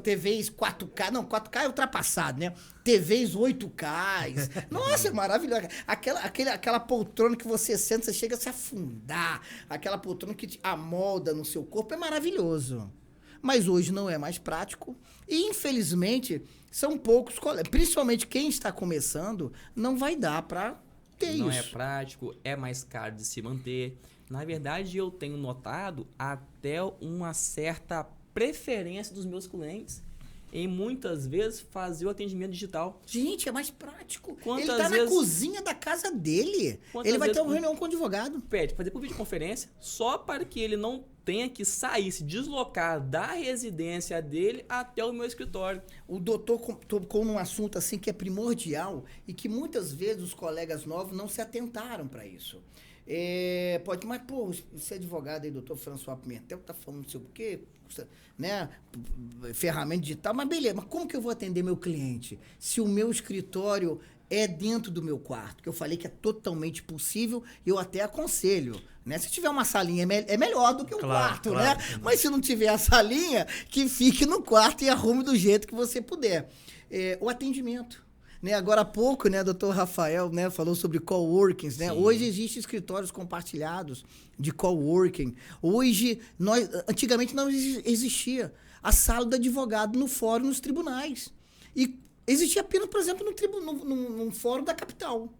TVs 4K. Não, 4K é ultrapassado, né? TVs 8K. Nossa, é maravilhoso. Aquela poltrona que você senta, você chega a se afundar. Aquela poltrona que te amolda no seu corpo, é maravilhoso. Mas hoje não é mais prático. E, infelizmente, são poucos colegas. Principalmente quem está começando, não vai dar para ter isso. Não é prático, é mais caro de se manter. Na verdade, eu tenho notado até uma certa preferência dos meus clientes em muitas vezes fazer o atendimento digital. Gente, é mais prático. Ele tá na cozinha da casa dele. Ele vai ter uma reunião com o advogado. Pede fazer por videoconferência só para que ele não tenha que sair, se deslocar da residência dele até o meu escritório. O doutor tocou num assunto assim que é primordial e que muitas vezes os colegas novos não se atentaram para isso. Mas, pô, esse advogado aí, doutor François Pimentel, tá falando não sei o quê, né? Ferramenta digital, mas beleza, mas como que eu vou atender meu cliente? Se o meu escritório é dentro do meu quarto, que eu falei que é totalmente possível, eu até aconselho, né? Se tiver uma salinha, é melhor do que um quarto, né? Mas se não tiver a salinha, que fique no quarto e arrume do jeito que você puder. O atendimento. Né, agora há pouco, né, doutor Rafael, né, falou sobre coworkings, né? Hoje existem escritórios compartilhados de coworking. Hoje, antigamente não existia a sala do advogado no fórum nos tribunais. E existia apenas, por exemplo, num fórum da capital.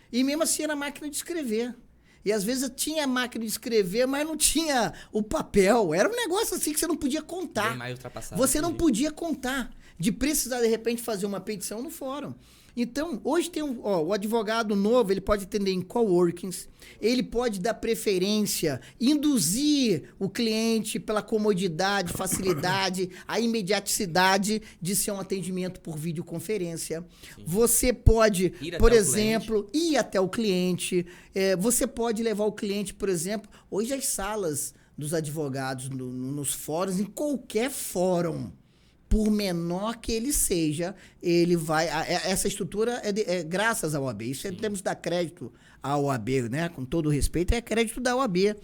E mesmo assim era máquina de escrever. E às vezes tinha a máquina de escrever, mas não tinha o papel. Era um negócio assim que você não podia contar. Bem mais ultrapassado. Você não podia contar de precisar, de repente, fazer uma petição no fórum. Então, hoje tem o advogado novo, ele pode atender em coworkings, ele pode dar preferência, induzir o cliente pela comodidade, facilidade, a imediaticidade de ser um atendimento por videoconferência. Sim. Você pode, por exemplo, ir até o cliente. Você pode levar o cliente, por exemplo, hoje as salas dos advogados nos fóruns, em qualquer fórum, por menor que ele seja, ele vai... Essa estrutura é graças à OAB. Isso temos que dar crédito à OAB, né? Com todo respeito, é crédito da OAB.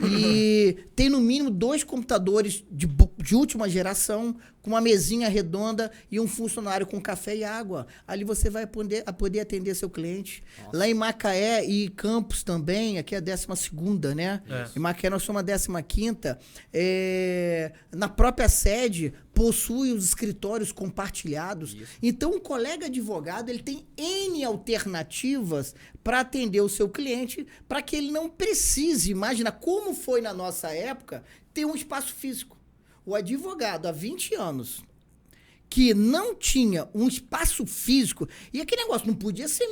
E tem no mínimo 2 computadores de última geração, com uma mesinha redonda e um funcionário com café e água. Ali você vai poder atender seu cliente. Nossa. Lá em Macaé e Campos também, aqui é a 12ª, né? Em Macaé nós somos a 15ª. Na própria sede, possui os escritórios compartilhados. Isso. Então, o colega advogado ele tem N alternativas para atender o seu cliente, para que ele não precise, imagina como foi na nossa época, ter um espaço físico. O advogado, há 20 anos, que não tinha um espaço físico, e aquele negócio não podia ser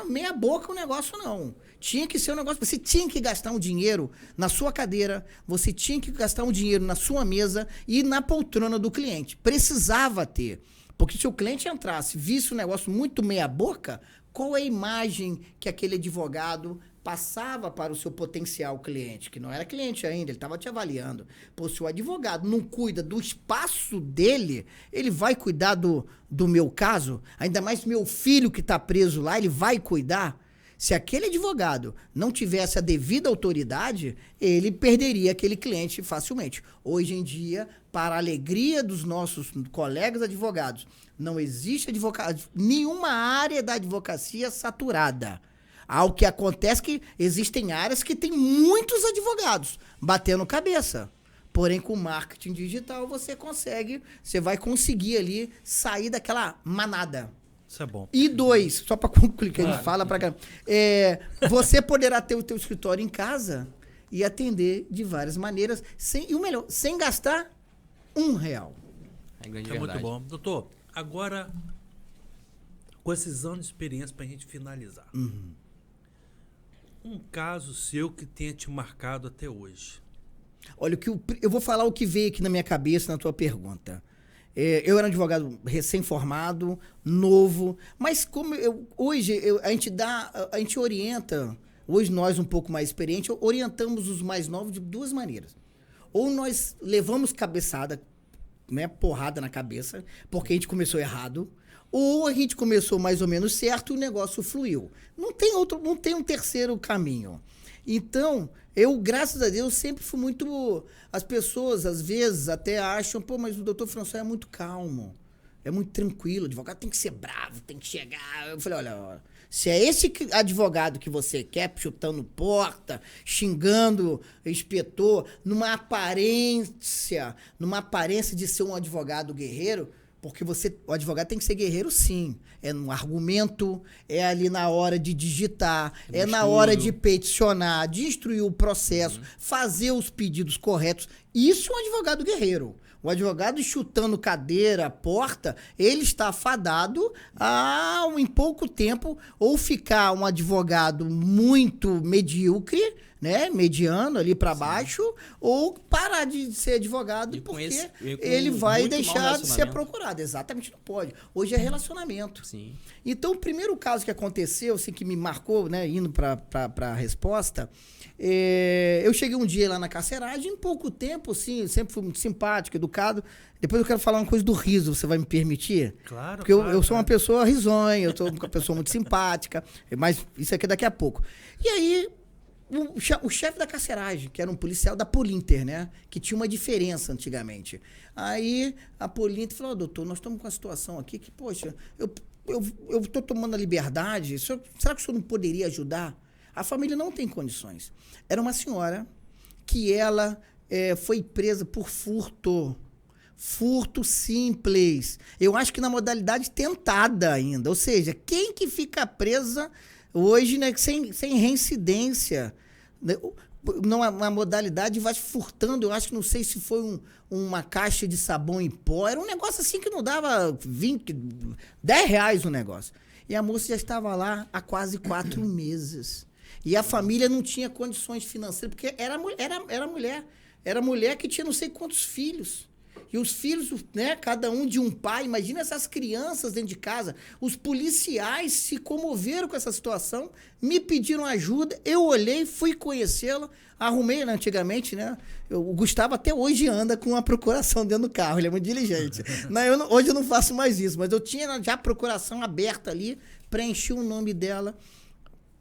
meia boca o negócio, não. Tinha que ser um negócio, você tinha que gastar um dinheiro na sua cadeira, você tinha que gastar um dinheiro na sua mesa e na poltrona do cliente. Precisava ter. Porque se o cliente entrasse, visse um negócio muito meia boca, qual é a imagem que aquele advogado passava para o seu potencial cliente, que não era cliente ainda, ele estava te avaliando. Pô, se o advogado não cuida do espaço dele, ele vai cuidar do meu caso? Ainda mais meu filho que está preso lá, ele vai cuidar? Se aquele advogado não tivesse a devida autoridade, ele perderia aquele cliente facilmente. Hoje em dia, para a alegria dos nossos colegas advogados, não existe nenhuma área da advocacia saturada. O que acontece é que existem áreas que tem muitos advogados batendo cabeça. Porém, com marketing digital, você vai conseguir ali sair daquela manada. Isso é bom. E 2, só para concluir, que a gente fala para cá, você poderá ter o teu escritório em casa e atender de várias maneiras, e o melhor, sem gastar R$1. É muito bom. Doutor, agora, com esses anos de experiência para a gente finalizar, um caso seu que tenha te marcado até hoje. Olha, eu vou falar o que veio aqui na minha cabeça na tua pergunta. Eu era um advogado recém-formado, novo, mas como hoje a gente orienta, hoje nós um pouco mais experientes, orientamos os mais novos de duas maneiras. Ou nós levamos cabeçada, né, porrada na cabeça, porque a gente começou errado, ou a gente começou mais ou menos certo e o negócio fluiu. Não tem um terceiro caminho. Então, eu, graças a Deus, sempre fui muito... As pessoas, às vezes, até acham, pô, mas o doutor François é muito calmo, é muito tranquilo, o advogado tem que ser bravo, tem que chegar... Eu falei, olha, se é esse advogado que você quer, chutando porta, xingando inspetor, numa aparência de ser um advogado guerreiro... Porque o advogado tem que ser guerreiro, sim. É no argumento, é ali na hora de digitar, é na hora de peticionar, de instruir o processo, fazer os pedidos corretos. Isso é um advogado guerreiro. O advogado chutando cadeira, porta, ele está fadado a, em pouco tempo, ou ficar um advogado muito medíocre, né, mediano ali para baixo, ou parar de ser advogado porque ele vai deixar de ser procurado. Exatamente, não pode. Hoje é relacionamento. Sim. Então, o primeiro caso que aconteceu, assim, que me marcou, né, indo para a resposta, eu cheguei um dia lá na carceragem, em pouco tempo, assim, sempre fui muito simpático, educado. Depois eu quero falar uma coisa do riso, você vai me permitir? Claro. Porque eu sou uma pessoa risonha, eu sou uma pessoa muito simpática, mas isso aqui é daqui a pouco. E aí... O chefe da carceragem, que era um policial da Polinter, né? Que tinha uma diferença antigamente. Aí a Polinter falou, doutor, nós estamos com uma situação aqui que, poxa, eu estou tomando a liberdade, será que o senhor não poderia ajudar? A família não tem condições. Era uma senhora que ela foi presa por furto. Furto simples. Eu acho que na modalidade tentada ainda. Ou seja, quem que fica presa hoje, né, sem reincidência? Na modalidade vai furtando, eu acho que não sei se foi uma caixa de sabão em pó, era um negócio assim que não dava 10 reais o negócio. E a moça já estava lá há quase 4 meses. E a família não tinha condições financeiras, porque era mulher. Era mulher que tinha não sei quantos filhos. E os filhos, né, cada um de um pai, imagina essas crianças dentro de casa. Os policiais se comoveram com essa situação, me pediram ajuda, eu olhei, fui conhecê-la, arrumei, né, antigamente, né, o Gustavo até hoje anda com a procuração dentro do carro, ele é muito diligente. Hoje eu não faço mais isso, mas eu tinha já a procuração aberta ali, preenchi o nome dela,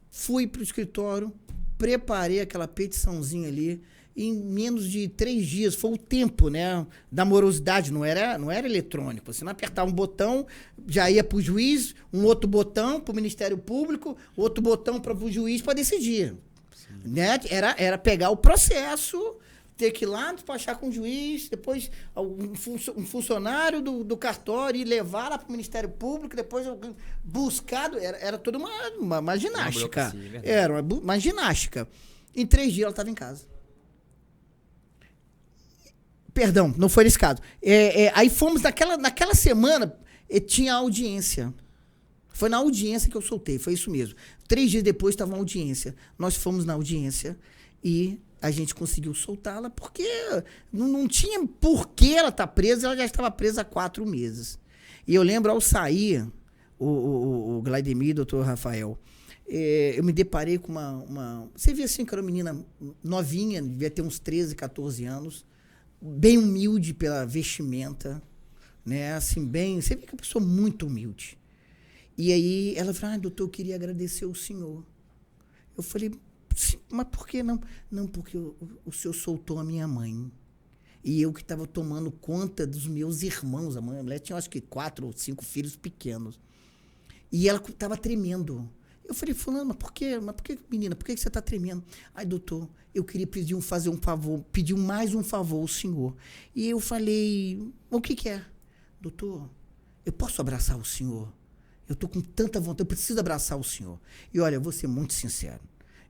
fui pro escritório, preparei aquela petiçãozinha ali, em menos de 3 dias, foi o tempo, né, da morosidade, não era eletrônico, você não apertava um botão, já ia para o juiz, um outro botão para o Ministério Público, outro botão para o juiz para decidir, né? Era pegar o processo, ter que ir lá despachar com o juiz, depois um funcionário do cartório e levar lá para o Ministério Público, depois buscado, era toda uma ginástica, era uma ginástica. Em 3 dias ela estava em casa. Perdão, não foi nesse caso. Aí fomos, naquela semana, tinha audiência. Foi na audiência que eu soltei, foi isso mesmo. 3 dias depois estava uma audiência. Nós fomos na audiência e a gente conseguiu soltá-la porque não tinha por que ela estar presa, ela já estava presa há 4 meses. E eu lembro, ao sair, o Glaidemir, o doutor Rafael, eu me deparei com uma... Você via assim que era uma menina novinha, devia ter uns 13, 14 anos, bem humilde pela vestimenta, né? Assim, você vê que é uma pessoa muito humilde. E aí ela falou, doutor, eu queria agradecer ao senhor. Eu falei, mas por que não? Não, porque o senhor soltou a minha mãe. E eu que estava tomando conta dos meus irmãos. A mulher tinha, acho que 4 ou 5 filhos pequenos. E ela estava tremendo. Eu falei, fulano, mas por que, menina, por que você está tremendo? Ai, doutor, eu queria pedir mais um favor ao senhor. E eu falei, o que é? Doutor, eu posso abraçar o senhor? Eu estou com tanta vontade, eu preciso abraçar o senhor. E olha, eu vou ser muito sincero,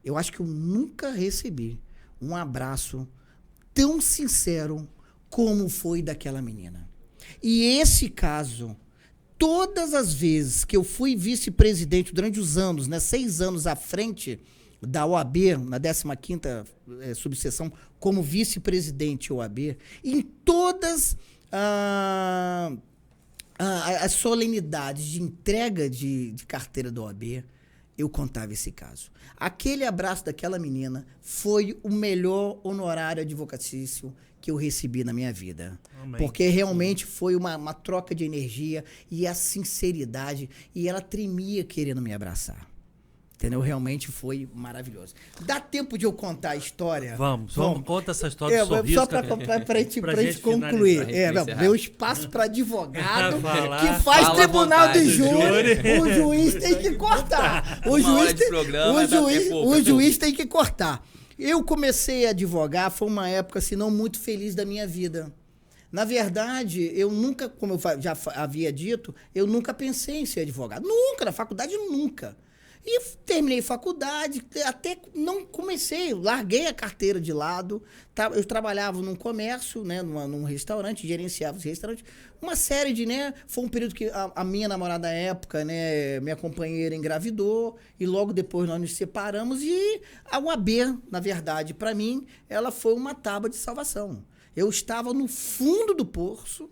eu acho que eu nunca recebi um abraço tão sincero como foi daquela menina. E esse caso... Todas as vezes que eu fui vice-presidente durante os anos, né, 6 anos à frente da OAB, na 15ª subseção, como vice-presidente OAB, em todas as solenidades de entrega de carteira da OAB, eu contava esse caso. Aquele abraço daquela menina foi o melhor honorário advocatício que eu recebi na minha vida. Amém. Porque realmente foi uma troca de energia e a sinceridade, e ela tremia querendo me abraçar. Entendeu? Realmente foi maravilhoso. Dá tempo de eu contar a história? Vamos. Conta essa história do sorriso. Só para gente concluir. Deu espaço para advogado que faz tribunal de júri. O juiz tem que cortar. O juiz tem que cortar. Eu comecei a advogar, foi uma época assim, não muito feliz da minha vida. Na verdade, eu nunca, como eu já havia dito, eu nunca pensei em ser advogado. Nunca, na faculdade nunca. E terminei faculdade, até não comecei, larguei a carteira de lado. Eu trabalhava num comércio, né, num restaurante, gerenciava os restaurantes. Uma série de, né, foi um período que a minha namorada à época, né, minha companheira engravidou, e logo depois nós nos separamos, e a UAB, na verdade, para mim, ela foi uma tábua de salvação. Eu estava no fundo do poço,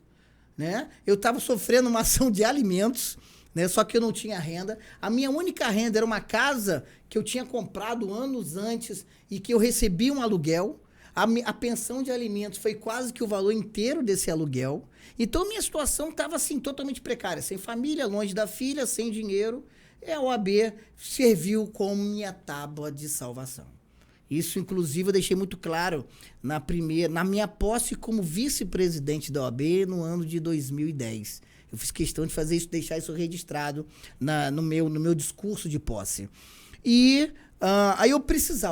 né, eu estava sofrendo uma ação de alimentos, né? Só que eu não tinha renda. A minha única renda era uma casa que eu tinha comprado anos antes e que eu recebi um aluguel. A pensão de alimentos foi quase que o valor inteiro desse aluguel. Então, minha situação estava assim, totalmente precária. Sem família, longe da filha, sem dinheiro. E a OAB serviu como minha tábua de salvação. Isso, inclusive, eu deixei muito claro na minha posse como vice-presidente da OAB no ano de 2010. Eu fiz questão de fazer isso, deixar isso registrado no meu discurso de posse. E aí eu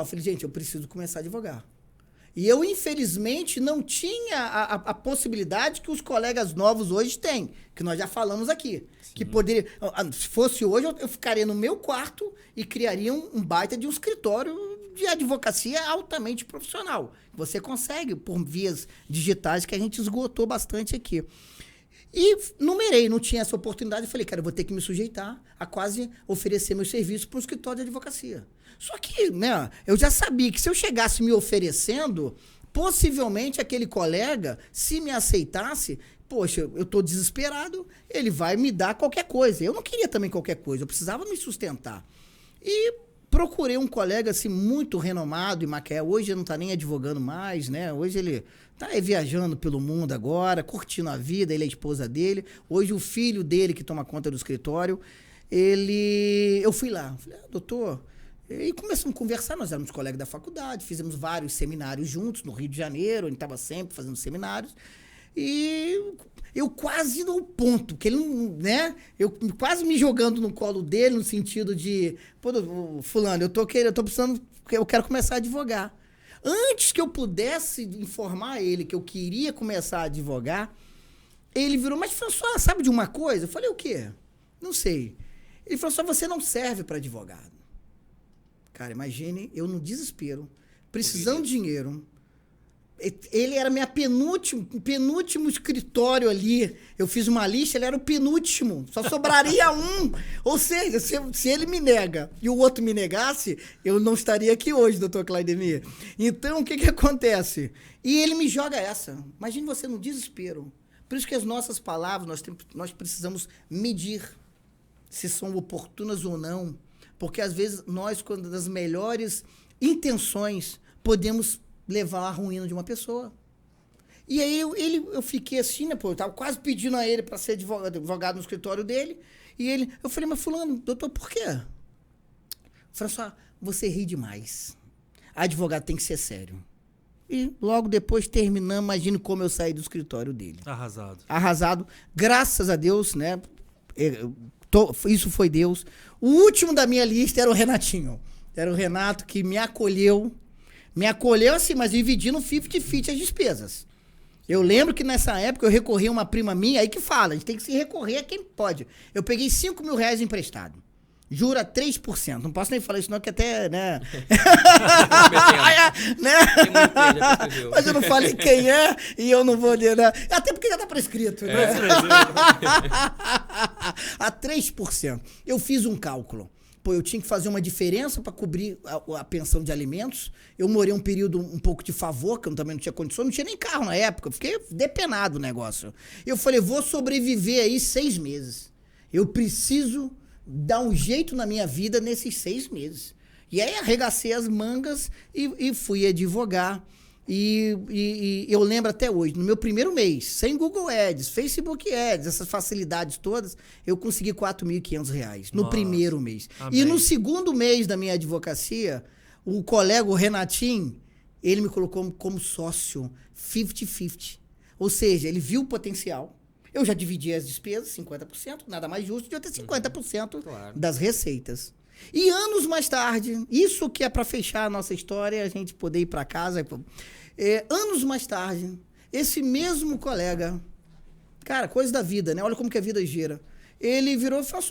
falei, gente, eu preciso começar a advogar. E eu, infelizmente, não tinha a possibilidade que os colegas novos hoje têm, que nós já falamos aqui. Sim. Que poderia, se fosse hoje, eu ficaria no meu quarto e criaria um baita de um escritório de advocacia altamente profissional. Você consegue por vias digitais que a gente esgotou bastante aqui. E numerei, não tinha essa oportunidade. Eu falei, cara, eu vou ter que me sujeitar a quase oferecer meus serviços para um escritório de advocacia. Só que, né, eu já sabia que se eu chegasse me oferecendo, possivelmente aquele colega, se me aceitasse, poxa, eu estou desesperado, ele vai me dar qualquer coisa. Eu não queria também qualquer coisa, eu precisava me sustentar. E procurei um colega assim, muito renomado em Macaé. Hoje ele não está nem advogando mais, né? Hoje ele está viajando pelo mundo agora, curtindo a vida, ele é a esposa dele. Hoje o filho dele, que toma conta do escritório, eu fui lá. Falei, doutor... E começamos a conversar, nós éramos colegas da faculdade, fizemos vários seminários juntos no Rio de Janeiro, a gente estava sempre fazendo seminários. E eu quase no ponto, que ele não, né? Eu quase me jogando no colo dele, no sentido de, pô, fulano, eu tô precisando, eu quero começar a advogar. Antes que eu pudesse informar ele que eu queria começar a advogar, ele virou, mas François, sabe de uma coisa? Eu falei, o quê? Não sei. Ele falou, só você não serve para advogado. Cara, imagine, eu no desespero, precisando de dinheiro. Ele era minha penúltimo escritório ali. Eu fiz uma lista, ele era o penúltimo. Só sobraria um. Ou seja, se ele me nega e o outro me negasse, eu não estaria aqui hoje, doutor Claudemir. Então, o que acontece? E ele me joga essa. Imagine você no desespero. Por isso que as nossas palavras, nós precisamos medir se são oportunas ou não. Porque, às vezes, nós, quando das melhores intenções, podemos levar à ruína de uma pessoa. E aí, eu fiquei assim, né, pô, eu estava quase pedindo a ele para ser advogado no escritório dele. E eu falei, mas fulano, doutor, por quê? François, você ri demais. Advogado tem que ser sério. E logo depois terminamos, imagine como eu saí do escritório dele. Arrasado. Graças a Deus, né, isso foi Deus. O último da minha lista era o Renatinho. Era o Renato que me acolheu. Me acolheu assim, mas dividindo 50-50 as despesas. Eu lembro que nessa época eu recorri a uma prima minha, aí que fala, a gente tem que se recorrer a quem pode. Eu peguei R$5.000 emprestado. Jura 3%. Não posso nem falar isso não, que até, né? Mas eu não falei quem é e eu não vou... Né? Até porque já tá prescrito. Né? A 3%. Eu fiz um cálculo. Pô, eu tinha que fazer uma diferença para cobrir a pensão de alimentos. Eu morei um período um pouco de favor, que eu também não tinha condição, não tinha nem carro na época. Eu fiquei depenado o negócio. Eu falei, vou sobreviver aí 6 meses. Eu preciso dar um jeito na minha vida nesses 6 meses. E aí arregacei as mangas e fui advogar. E eu lembro até hoje, no meu primeiro mês, sem Google Ads, Facebook Ads, essas facilidades todas, eu consegui R$4.500 no primeiro mês. Amém. E no segundo mês da minha advocacia, o colega, o Renatinho, ele me colocou como sócio 50-50. Ou seja, ele viu o potencial. Eu já dividi as despesas, 50%, nada mais justo de eu ter 50% das receitas. E anos mais tarde, isso que é para fechar a nossa história, a gente poder ir para casa. Anos mais tarde, esse mesmo colega, cara, coisa da vida, né? Olha como que a vida gira. Ele virou e falou,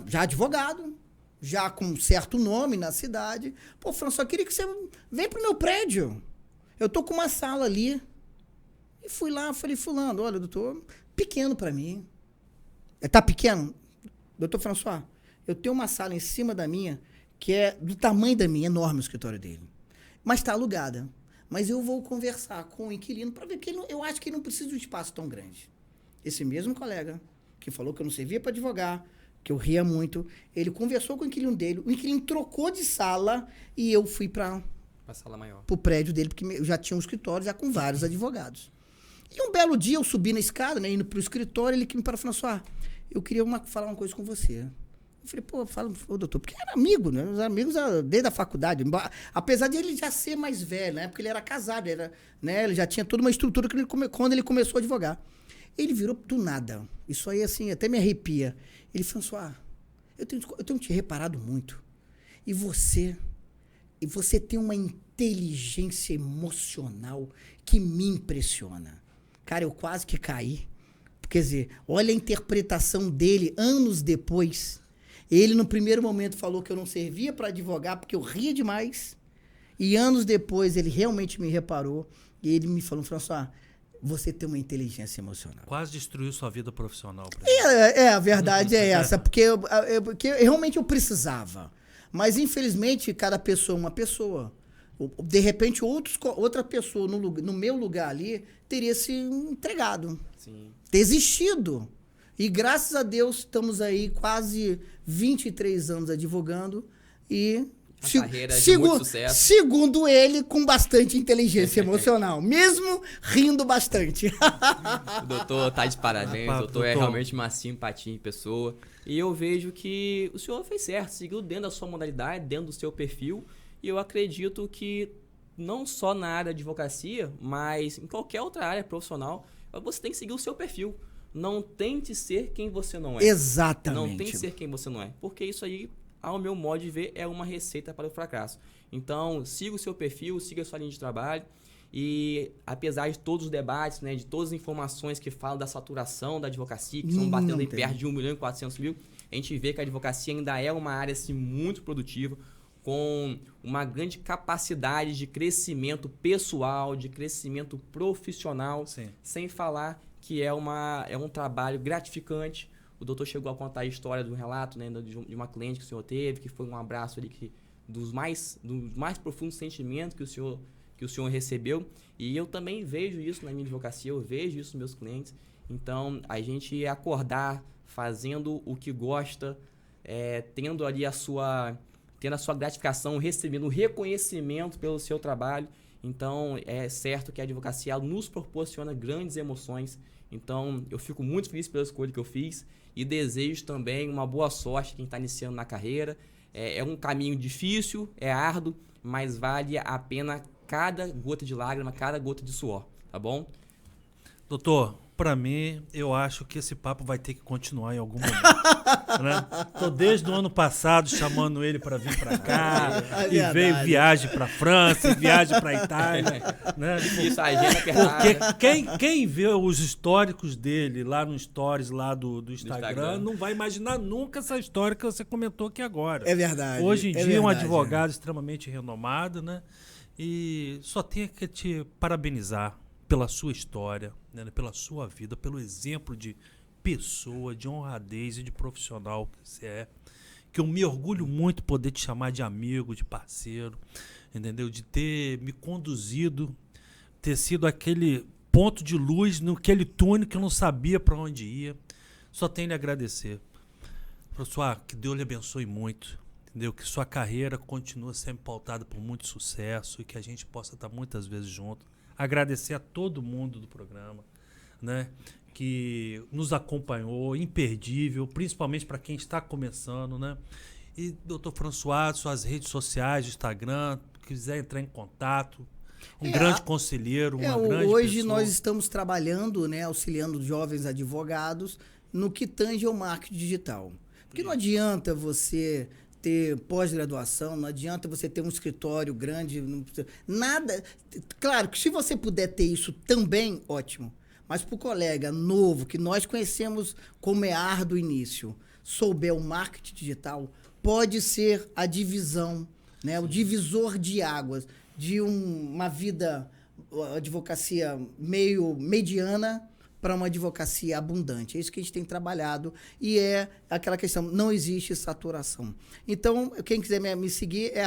já advogado, já com um certo nome na cidade. Pô, François, queria que você venha pro meu prédio. Eu tô com uma sala ali. E fui lá, falei, fulano, olha, doutor, pequeno para mim. Tá pequeno? Doutor François, eu tenho uma sala em cima da minha, que é do tamanho da minha, enorme o escritório dele. Mas está alugada. Mas eu vou conversar com o inquilino para ver que eu acho que ele não precisa de um espaço tão grande. Esse mesmo colega, que falou que eu não servia para advogar, que eu ria muito, ele conversou com o inquilino dele, o inquilino trocou de sala e eu fui para a sala maior, para o prédio dele, porque eu já tinha um escritório já com vários advogados. E um belo dia eu subi na escada, né, indo para o escritório, ele que me parou e falou, François, eu queria falar uma coisa com você. Eu falei, pô, fala, doutor, porque era amigo, né? Os amigos desde a faculdade. Apesar de ele já ser mais velho, né? Porque ele era casado, ele já tinha toda uma estrutura quando ele começou a advogar. Ele virou do nada. Isso aí, assim, até me arrepia. Ele falou, François, eu tenho te reparado muito. E você tem uma inteligência emocional que me impressiona. Cara, eu quase que caí. Quer dizer, olha a interpretação dele anos depois. Ele, no primeiro momento, falou que eu não servia para advogar porque eu ria demais. E anos depois, ele realmente me reparou. E ele me falou, François, você tem uma inteligência emocional. Quase destruiu sua vida profissional. A verdade é essa. Porque realmente eu precisava. Mas, infelizmente, cada pessoa é uma pessoa. De repente, outra pessoa no meu lugar ali teria se entregado. Sim. Desistido. E graças a Deus estamos aí quase 23 anos advogando e carreira de muito sucesso. Segundo ele, com bastante inteligência emocional, mesmo rindo bastante. O doutor tá de parabéns, o doutor é realmente uma simpatia em pessoa. E eu vejo que o senhor fez certo, seguiu dentro da sua modalidade, dentro do seu perfil. E eu acredito que não só na área de advocacia, mas em qualquer outra área profissional, você tem que seguir o seu perfil. Não tente ser quem você não é. Exatamente. Não tente ser quem você não é. Porque isso aí, ao meu modo de ver, é uma receita para o fracasso. Então, siga o seu perfil, siga a sua linha de trabalho. E apesar de todos os debates, né, de todas as informações que falam da saturação da advocacia, que estão batendo aí perto de 1.400.000, a gente vê que a advocacia ainda é uma área assim, muito produtiva, com uma grande capacidade de crescimento pessoal, de crescimento profissional, sim, sem falar que é um trabalho gratificante. O doutor chegou a contar a história do relato, né, de uma cliente que o senhor teve, que foi um abraço ali dos mais profundos sentimentos que o senhor recebeu. E eu também vejo isso na minha advocacia, eu vejo isso nos meus clientes. Então, a gente acordar fazendo o que gosta, tendo ali a sua gratificação, recebendo o reconhecimento pelo seu trabalho. Então, é certo que a advocacia nos proporciona grandes emoções. Então, eu fico muito feliz pela escolha que eu fiz e desejo também uma boa sorte a quem está iniciando na carreira. É um caminho difícil, é árduo, mas vale a pena cada gota de lágrima, cada gota de suor, tá bom? Doutor, para mim, eu acho que esse papo vai ter que continuar em algum momento. Né? Tô desde o ano passado chamando ele para vir para cá, e veio viagem para França, viagem para Itália. Né? Isso, a agenda apertada. Porque quem vê os históricos dele lá no stories lá do Instagram não vai imaginar nunca essa história que você comentou aqui agora. É verdade. Hoje em dia é um advogado extremamente renomado, né? E só tenho que te parabenizar pela sua história, né, pela sua vida, pelo exemplo de pessoa, de honradez e de profissional que você é. que eu me orgulho muito poder te chamar de amigo, de parceiro, entendeu? De ter me conduzido, ter sido aquele ponto de luz naquele túnel que eu não sabia para onde ia. Só tenho lhe agradecer. Professor, que Deus lhe abençoe muito, entendeu? Que sua carreira continue sempre pautada por muito sucesso e que a gente possa estar muitas vezes junto. Agradecer a todo mundo do programa, né? Que nos acompanhou, imperdível, principalmente para quem está começando, né? E, doutor François, suas redes sociais, Instagram, quiser entrar em contato, grande conselheiro, uma grande hoje pessoa. Nós estamos trabalhando, né, auxiliando jovens advogados no que tange ao marketing digital. Porque não adianta você ter pós-graduação, não adianta você ter um escritório grande, nada. Claro que se você puder ter isso também, ótimo. Mas para o colega novo, que nós conhecemos como EAR do início, souber o marketing digital, pode ser a divisão, né, o divisor de águas de uma vida, advocacia meio mediana, para uma advocacia abundante. É isso que a gente tem trabalhado e é aquela questão, não existe saturação. Então, quem quiser me seguir é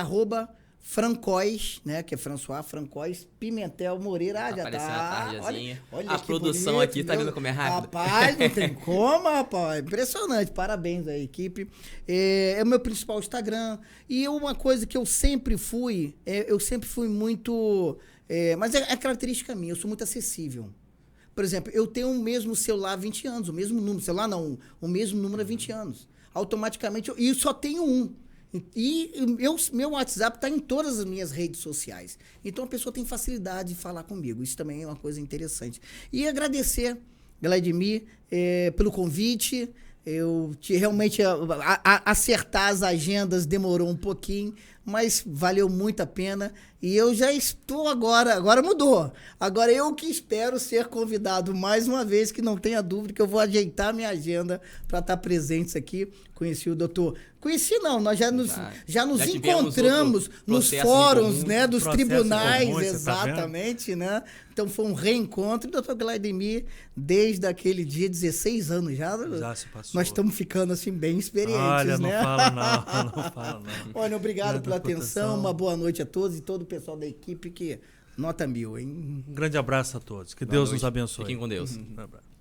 @Francois, né, que é François Francois Pimentel Moreira. Já tá. Olha a produção bonito, aqui tá vendo como é rápido. Rapaz, não tem como, rapaz. Impressionante. Parabéns à equipe. É o meu principal Instagram. E uma coisa que eu sempre fui muito... mas é característica minha, eu sou muito acessível. Por exemplo, eu tenho o mesmo celular há 20 anos, o mesmo número. Celular não, o mesmo número há 20 anos. Automaticamente, eu só tenho um. E meu WhatsApp está em todas as minhas redes sociais. Então, a pessoa tem facilidade de falar comigo. Isso também é uma coisa interessante. E agradecer, Vladimir, pelo convite. Realmente, acertar as agendas demorou um pouquinho, mas valeu muito a pena. E eu já estou agora mudou. Agora eu que espero ser convidado mais uma vez, que não tenha dúvida que eu vou ajeitar a minha agenda para estar presentes aqui. Conheci o doutor... Conheci não, nós já nos encontramos nos fóruns, né, dos tribunais, comum, exatamente, né? Então foi um reencontro. E o doutor Vladimir, desde aquele dia, 16 anos já se passou. Nós estamos ficando assim bem experientes, olha, né? Não fala não. Olha, obrigado pela atenção, uma boa noite a todos e todo o pessoal da equipe que nota 1000, hein? Um grande abraço a todos, que Deus nos abençoe. Fiquem com Deus. Um abraço.